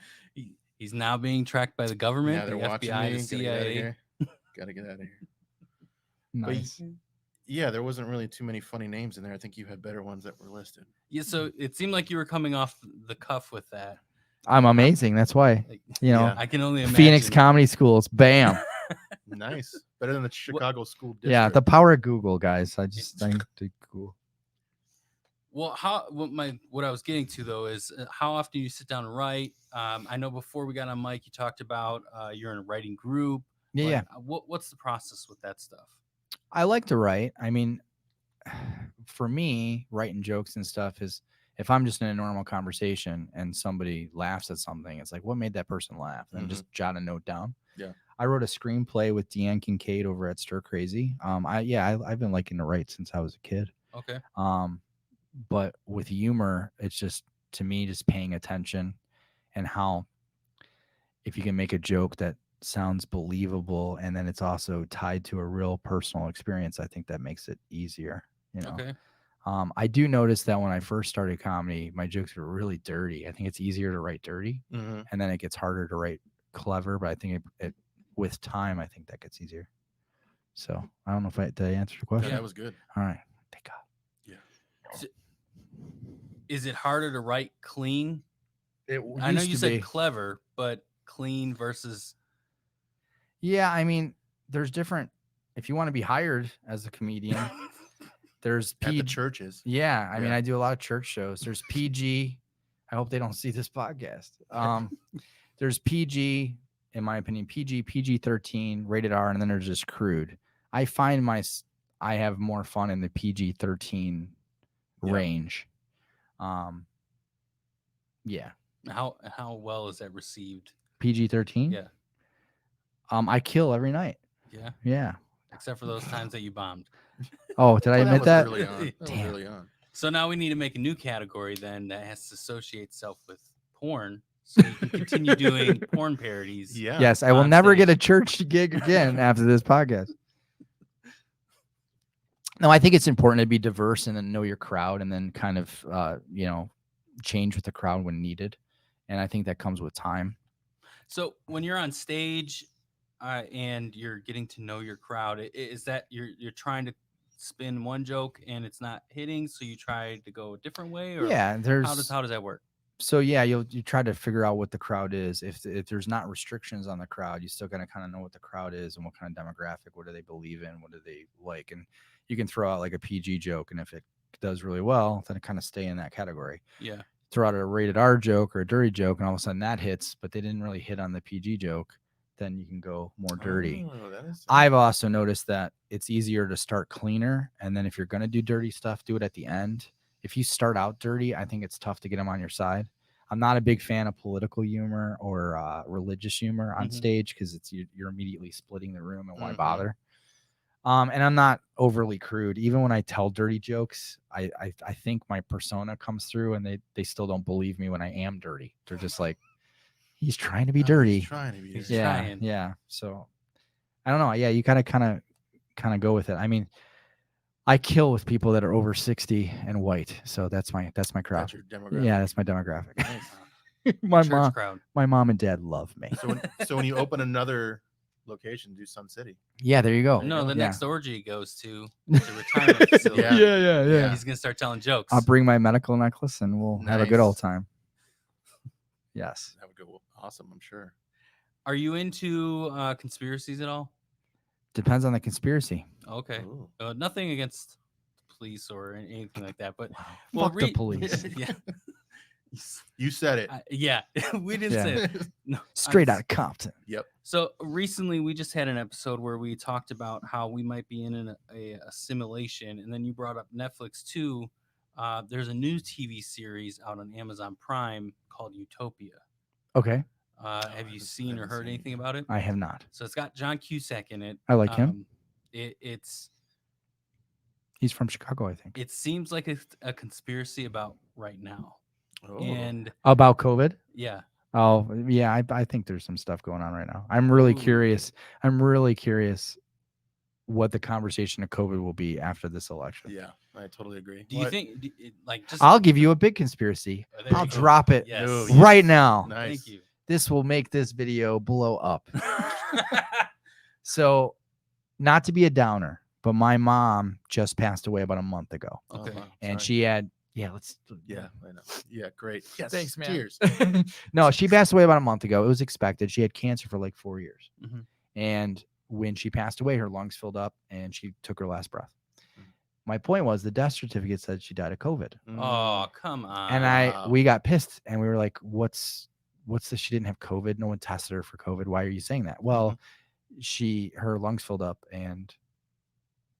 he's now being tracked by the government, Yeah, they're the watching FBI, me. the CIA. Gotta get out of here. Nice. Yeah, there wasn't really too many funny names in there. I think you had better ones that were listed. Yeah, so it seemed like you were coming off the cuff with that. I'm amazing. That's why. Like, You know, Yeah. I can only imagine. Phoenix Comedy Schools. Bam. Nice. Better than the Chicago school district. Yeah, the power of Google, guys. I think Google. Well, what I was getting to though is how often you sit down and write. I know before we got on mic, you talked about you're in a writing group. Yeah, Like, yeah. What's the process with that stuff? I like to write. I mean, for me, writing jokes and stuff is if I'm just in a normal conversation and somebody laughs at something, it's like, what made that person laugh? And just jot a note down. Yeah. I wrote a screenplay with Deanne Kincaid over at Stir Crazy. I've been liking to write since I was a kid. Okay. But with humor, it's just to me just paying attention and how if you can make a joke that sounds believable and then it's also tied to a real personal experience, I think that makes it easier. You know. Okay. I do notice that when I first started comedy, my jokes were really dirty. I think it's easier to write dirty, Mhm. and then it gets harder to write clever. But I think it with time, I think that gets easier. So I don't know if did I answer the Yeah, question. that was good. All right, thank God. Is it harder to write clean? It I know used you to said be. clever, but clean versus Yeah, I mean, there's different. If you want to be hired as a comedian, there's at the PG. churches. Yeah, I mean, Yeah. I do a lot of church shows. There's PG. I hope they don't see this podcast. There's PG, in my opinion, PG, PG-13, rated R, and then there's just crude. I find I have more fun in the PG-13 Yeah. range. Yeah, how well is that received? PG-13. Yeah. I kill every night. Yeah. Yeah, except for those times that you bombed. Oh, did I Well, admit was that? early on. That was Damn. early on. So now we need to make a new category then that has to associate itself with porn, so you can continue doing porn parodies. Yeah. Yes, I will on never get a stage. church gig again after this podcast. No, I think it's important to be diverse and then know your crowd and then kind of, change with the crowd when needed. And I think that comes with time. So when you're on stage and you're getting to know your crowd, is that you're trying to spin one joke and it's not hitting, so you try to go a different way, or Yeah, how does that work? So yeah, you try to figure out what the crowd is. If there's not restrictions on the crowd, you still got to kind of know what the crowd is and what kind of demographic, what do they believe in, what do they like, and you can throw out like a PG joke, and if it does really well, then it kind of stay in that category. Yeah. Throw out a rated R joke or a dirty joke, and all of a sudden that hits, but they didn't really hit on the PG joke, then you can go more dirty. Oh, that is I've also noticed that it's easier to start cleaner, and then if you're going to do dirty stuff, do it at the end. If you start out dirty, I think it's tough to get them on your side. I'm not a big fan of political humor or religious humor on stage because you're immediately splitting the room, and why bother? And I'm not overly crude. Even when I tell dirty jokes, I think my persona comes through, and they still don't believe me when I am dirty. They're just like, he's trying to be dirty. He's trying to be dirty. Yeah, trying. yeah. So I don't know. Yeah, you kind of go with it. I mean, I kill with people that are over 60 and white. So that's my crowd. That's your demographic. Yeah, that's my demographic. Nice. my mom and dad love me. So when you open another location, do Sun City. Yeah, there you go. No, the Yeah. next orgy he goes to is a retirement facility. Yeah. yeah. He's gonna start telling jokes. I'll bring my medical necklace and we'll have a good Nice. old time. Yes. That would go awesome, I'm sure. Are you into conspiracies at all? Depends on the conspiracy. Okay. Ooh. Nothing against the police or anything like that, but Fuck the police. Yeah. You said it. Yeah, we didn't Yeah. say it. No, Straight out of Compton. Yep. So recently, we just had an episode where we talked about how we might be in a simulation, and then you brought up Netflix too. There's a new TV series out on Amazon Prime called Utopia. Okay. Have you seen or heard anything about it? I have not. So it's got John Cusack in it. I like him. He's from Chicago, I think. It seems like a conspiracy about right now. Oh. And About COVID? yeah, Oh, yeah. I think there's some stuff going on right now. I'm really curious. I'm really curious what the conversation of COVID will be after this election. Yeah, I totally agree. do you think just I'll give you a big conspiracy. Oh, there I'll you go. drop it Yes. No, right now. Nice. Thank you. This will make this video blow up. So, not to be a downer, but my mom just passed away about a month ago. Okay. wow, And sorry. she had, Yeah, I know. Yeah, great. Yes. Thanks, man. Cheers. No, she passed away about a month ago. It was expected. She had cancer for like 4 years. Mhm. And when she passed away, her lungs filled up and she took her last breath. Mhm. My point was the death certificate said she died of COVID. Oh, come on. And we got pissed and we were like, what's this? She didn't have COVID. No one tested her for COVID. Why are you saying that? Well, her lungs filled up and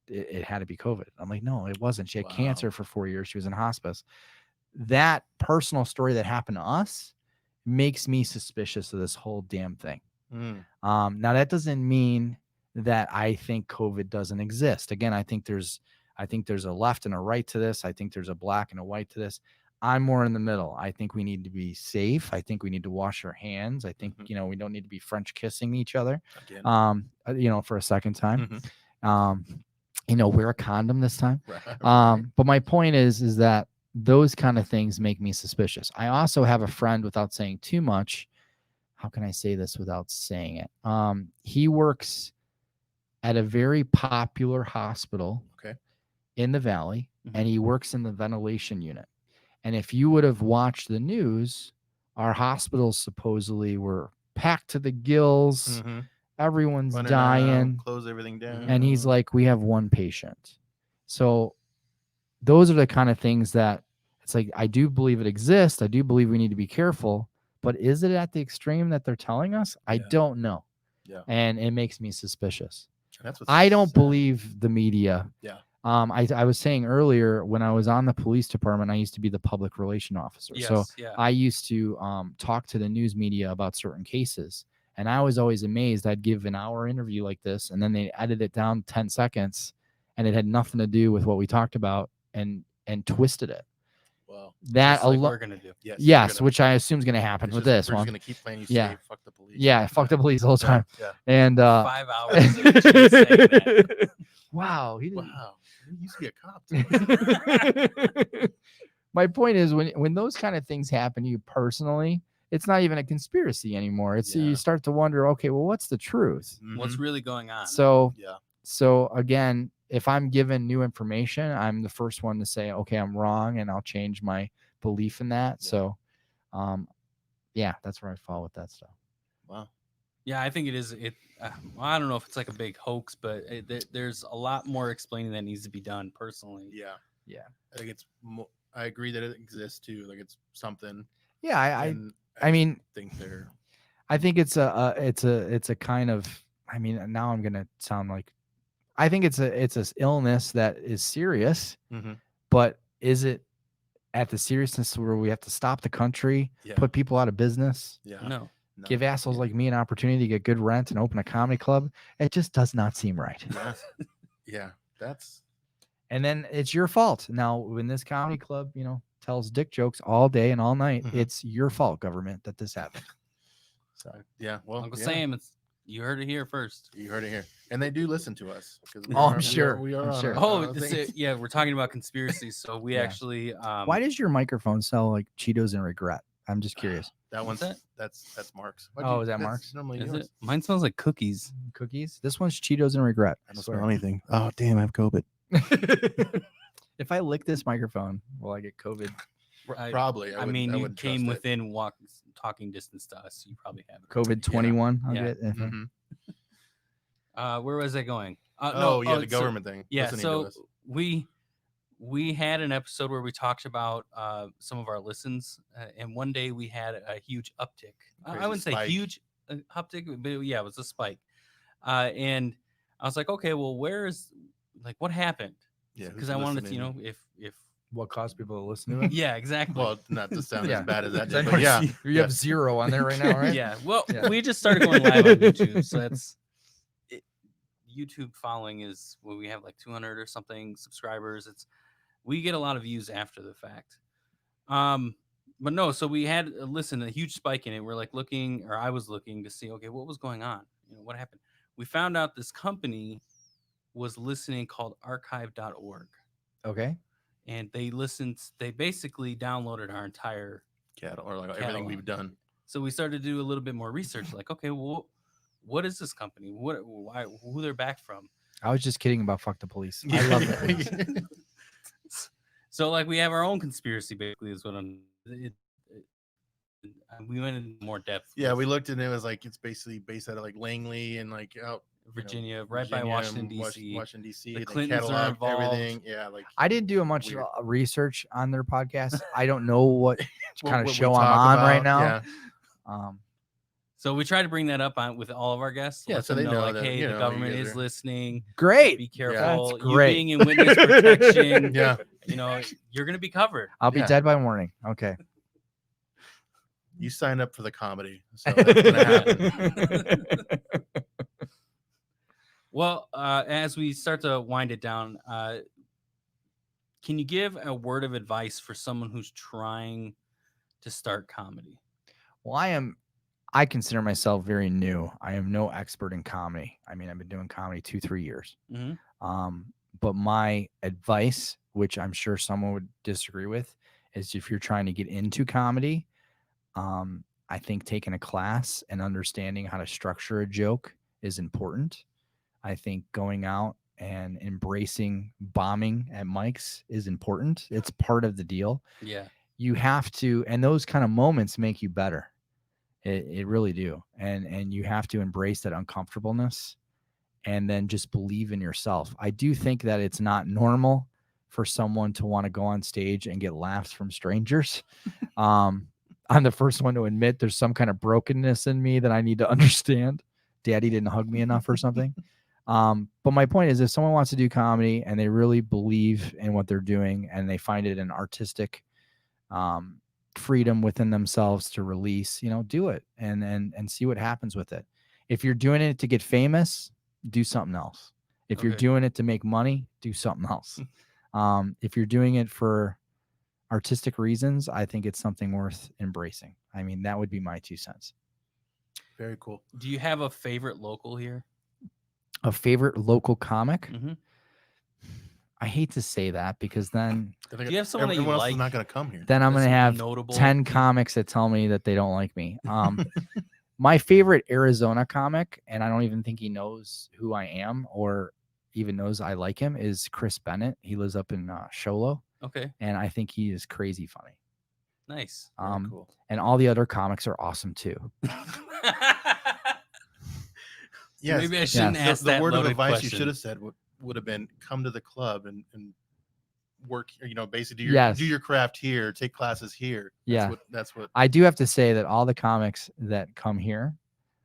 it had to be COVID. I'm like, no, it wasn't. She had cancer for 4 years. She was in hospice. That personal story that happened to us makes me suspicious of this whole damn thing. Now that doesn't mean that I think COVID doesn't exist. Again, I think there's a left and a right to this. I think there's a black and a white to this. I'm more in the middle. I think we need to be safe. I think we need to wash our hands. I think, we don't need to be French kissing each other, Again. for a second time. Mhm. Wear a condom this time. Right. But my point is that those kind of things make me suspicious. I also have a friend, without saying too much. How can I say this without saying it? He works at a very popular hospital in the Valley, and he works in the ventilation unit. And if you would have watched the news, our hospitals supposedly were packed to the gills. Everyone's Running dying. out, close everything down. And he's like, we have one patient. So those are the kind of things that it's like, I do believe it exists. I do believe we need to be careful. But is it at the extreme that they're telling us? I don't know. Yeah. And it makes me suspicious. That's what's I don't sad. believe the media. Yeah. I was saying earlier, when I was on the police department, I used to be the public relation officer. Yes, So yeah. I used to talk to the news media about certain cases. And I was always amazed. I'd give an hour interview like this, and then they edit it down 10 seconds, and it had nothing to do with what we talked about, and twisted it. Well, That Just like we're gonna do. yes, which I assume is going to happen with this we're one. just gonna keep playing you Yeah. safe. Fuck the police. Yeah, fuck the police the whole time. Yeah. And 5 hours of just saying that. wow, he didn't. Wow. You used to be a cop. Too. My point is, when those kind of things happen to you personally, it's not even a conspiracy anymore. It's Yeah. you start to wonder, okay, well, what's the truth? What's Mhm. really going on? So Yeah. so again, if I'm given new information, I'm the first one to say, okay, I'm wrong, and I'll change my belief in that. Yeah. So, yeah, that's where I fall with that stuff. Wow. Yeah, I think it is. Well, I don't know if it's like a big hoax, but there's a lot more explaining that needs to be done. Personally, Yeah. Yeah. I think it's. I agree that it exists too. Like it's something. Yeah, and I mean, think they're. I think it's a kind of. I mean, now I'm gonna sound like. I think it's a illness that is serious, Mm-hmm. but is it at the seriousness where we have to stop the country, Yeah. put people out of business, Yeah. no. give assholes like me an opportunity to get good rent and open a comedy club? It just does not seem right. Yeah. Yeah. That's. And then it's your fault. Now, when this comedy club, tells dick jokes all day and all night, Mhm. it's your fault, government, that this happened. So Yeah. Well. Uncle yeah. Sam, you heard it here first. You heard it here, and they do listen to us. 'Cause we Oh, are- I'm we are- sure. We are. I'm on sure. a- Oh, on a thing. yeah, we're talking about conspiracies. So we Yeah. actually. why does your microphone sell like Cheetos and regret? I'm just curious. That What's one's that? that's Mark's. Oh, is that that's Mark's? Normally Is yours. it? Mine smells like cookies. Cookies? This one's Cheetos and regret. I don't swear. smell anything. Oh damn! I have COVID. If I lick this microphone, will I get COVID? Probably. I mean, you wouldn't came trust it. within talking distance to us. You probably have it. COVID 21. I'll Yeah. get. If I- Mhm. Where was I going? Oh yeah, the so- government thing. Yeah, listening to so us. we had an episode where we talked about some of our listens, and one day we had a huge uptick. I Crazy wouldn't say spike. huge uptick, but yeah, it was a spike. And I was like, okay, well, what happened? Yeah, Because who's I wanted to, listening? if What caused people to listen to it? yeah, exactly. Well, not to sound Yeah. as bad as that, I did, know but yeah, you have 0 on there right now, right? Yeah. Well, Yeah. we just started going live on YouTube, so that's YouTube following is when we have like 200 or something subscribers. We get a lot of views after the fact. But no, so we had a huge spike in it. We're like looking, or I was looking to see, okay, what was going on? What happened? We found out this company was listening called archive.org. Okay. And they basically downloaded our entire cattle or like everything Catalog. we've done. So we started to do a little bit more research, like, okay, well, what is this company? Who they're back from? I was just kidding about fuck the police. I love the police. So like we have our own conspiracy, basically, is what we went into more depth. Yeah, with we looked and it was like it's basically based out of like Langley and like out Virginia, right by Virginia Washington and D.C. Washington D.C. The They Clintons are cataloged involved. everything. Yeah, like I didn't do much Weird. research on their podcast. I don't know what kind of what we show I'm talk on right about, now. Yeah. So we try to bring that up with all of our guests. Yeah, let so them they know like, that, hey, you the know, government you guys is are- listening. Great. Be Yeah, careful. that's You great. being in witness protection. Yeah. You're gonna be covered. I'll be Yeah. dead by morning. Okay. You signed up for the comedy, so that's gonna happen. Well, as we start to wind it down, can you give a word of advice for someone who's trying to start comedy? Well, I consider myself very new. I am no expert in comedy. I mean, I've been doing comedy 2-3 years. Mm-hmm. But my advice, which I'm sure someone would disagree with, is if you're trying to get into comedy, I think taking a class and understanding how to structure a joke is important. I think going out and embracing bombing at mics is important. It's part of the deal. Yeah. You have to, and those kind of moments make you better. It really do. And you have to embrace that uncomfortableness and then just believe in yourself. I do think that it's not normal for someone to want to go on stage and get laughs from strangers. I'm the first one to admit there's some kind of brokenness in me that I need to understand. Daddy didn't hug me enough or something. But my point is, if someone wants to do comedy and they really believe in what they're doing and they find it an artistic freedom within themselves to release, do it and see what happens with it. If you're doing it to get famous, do something else. If you're Okay. doing it to make money, do something else. If you're doing it for artistic reasons, I think it's something worth embracing. I mean, that would be my 2 cents. Very cool. Do you have a favorite local here? A favorite local comic? Mm-hmm. I hate to say that because then Do you have someone that you everyone else like? is not going to come here. then I'm That's going to have notable. 10 comics that tell me that they don't like me. My favorite Arizona comic, and I don't even think he knows who I am or even knows I like him, is Chris Bennett. He lives up in Sholo, Okay, and I think he is crazy funny. nice. Very cool. And all the other comics are awesome too. Yes. Maybe I shouldn't The- ask the that word of loaded advice question. you should have said would have been come to the club and work, basically do your craft here, take classes here. That's what I do have to say that all the comics that come here,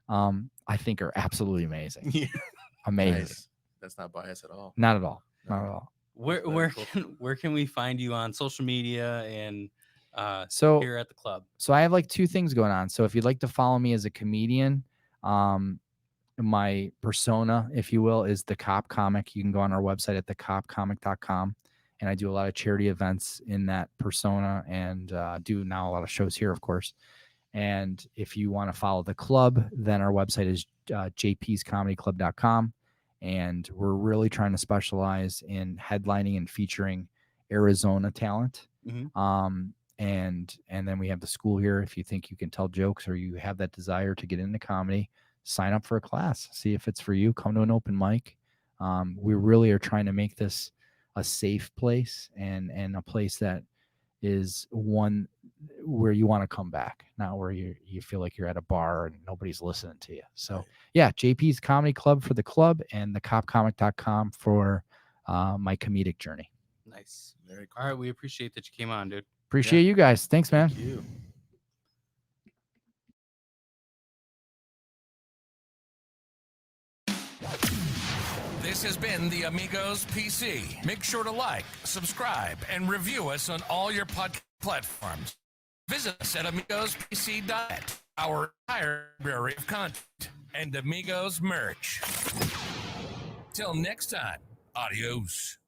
I think are absolutely amazing. Yeah. Amazing. Nice. That's not biased at all. Not at all. No. Not at all. Where can we find you on social media and So here at the club? So I have like 2 things going on. So if you'd like to follow me as a comedian, my persona, if you will, is the Cop Comic. You can go on our website at thecopcomic.com. And I do a lot of charity events in that persona and do now a lot of shows here, of course. And if you want to follow the club, then our website is jpscomedyclub.com. And we're really trying to specialize in headlining and featuring Arizona talent. Mhm. And then we have the school here. If you think you can tell jokes or you have that desire to get into comedy, sign up for a class, see if it's for you. Come to an open mic. We really are trying to make this a safe place and a place that is one where you want to come back, not where you feel like you're at a bar and nobody's listening to you. So yeah, JP's Comedy Club for the club and thecopcomic.com for my comedic journey. Nice. Very cool. All right, we appreciate that you came on, dude. Appreciate you guys. Thanks, man. Thank you. This has been the Amigos PC. Make sure to like, subscribe, and review us on all your podcast platforms. Visit us at amigospc.net, our entire library of content, and Amigos merch. Till next time, adios.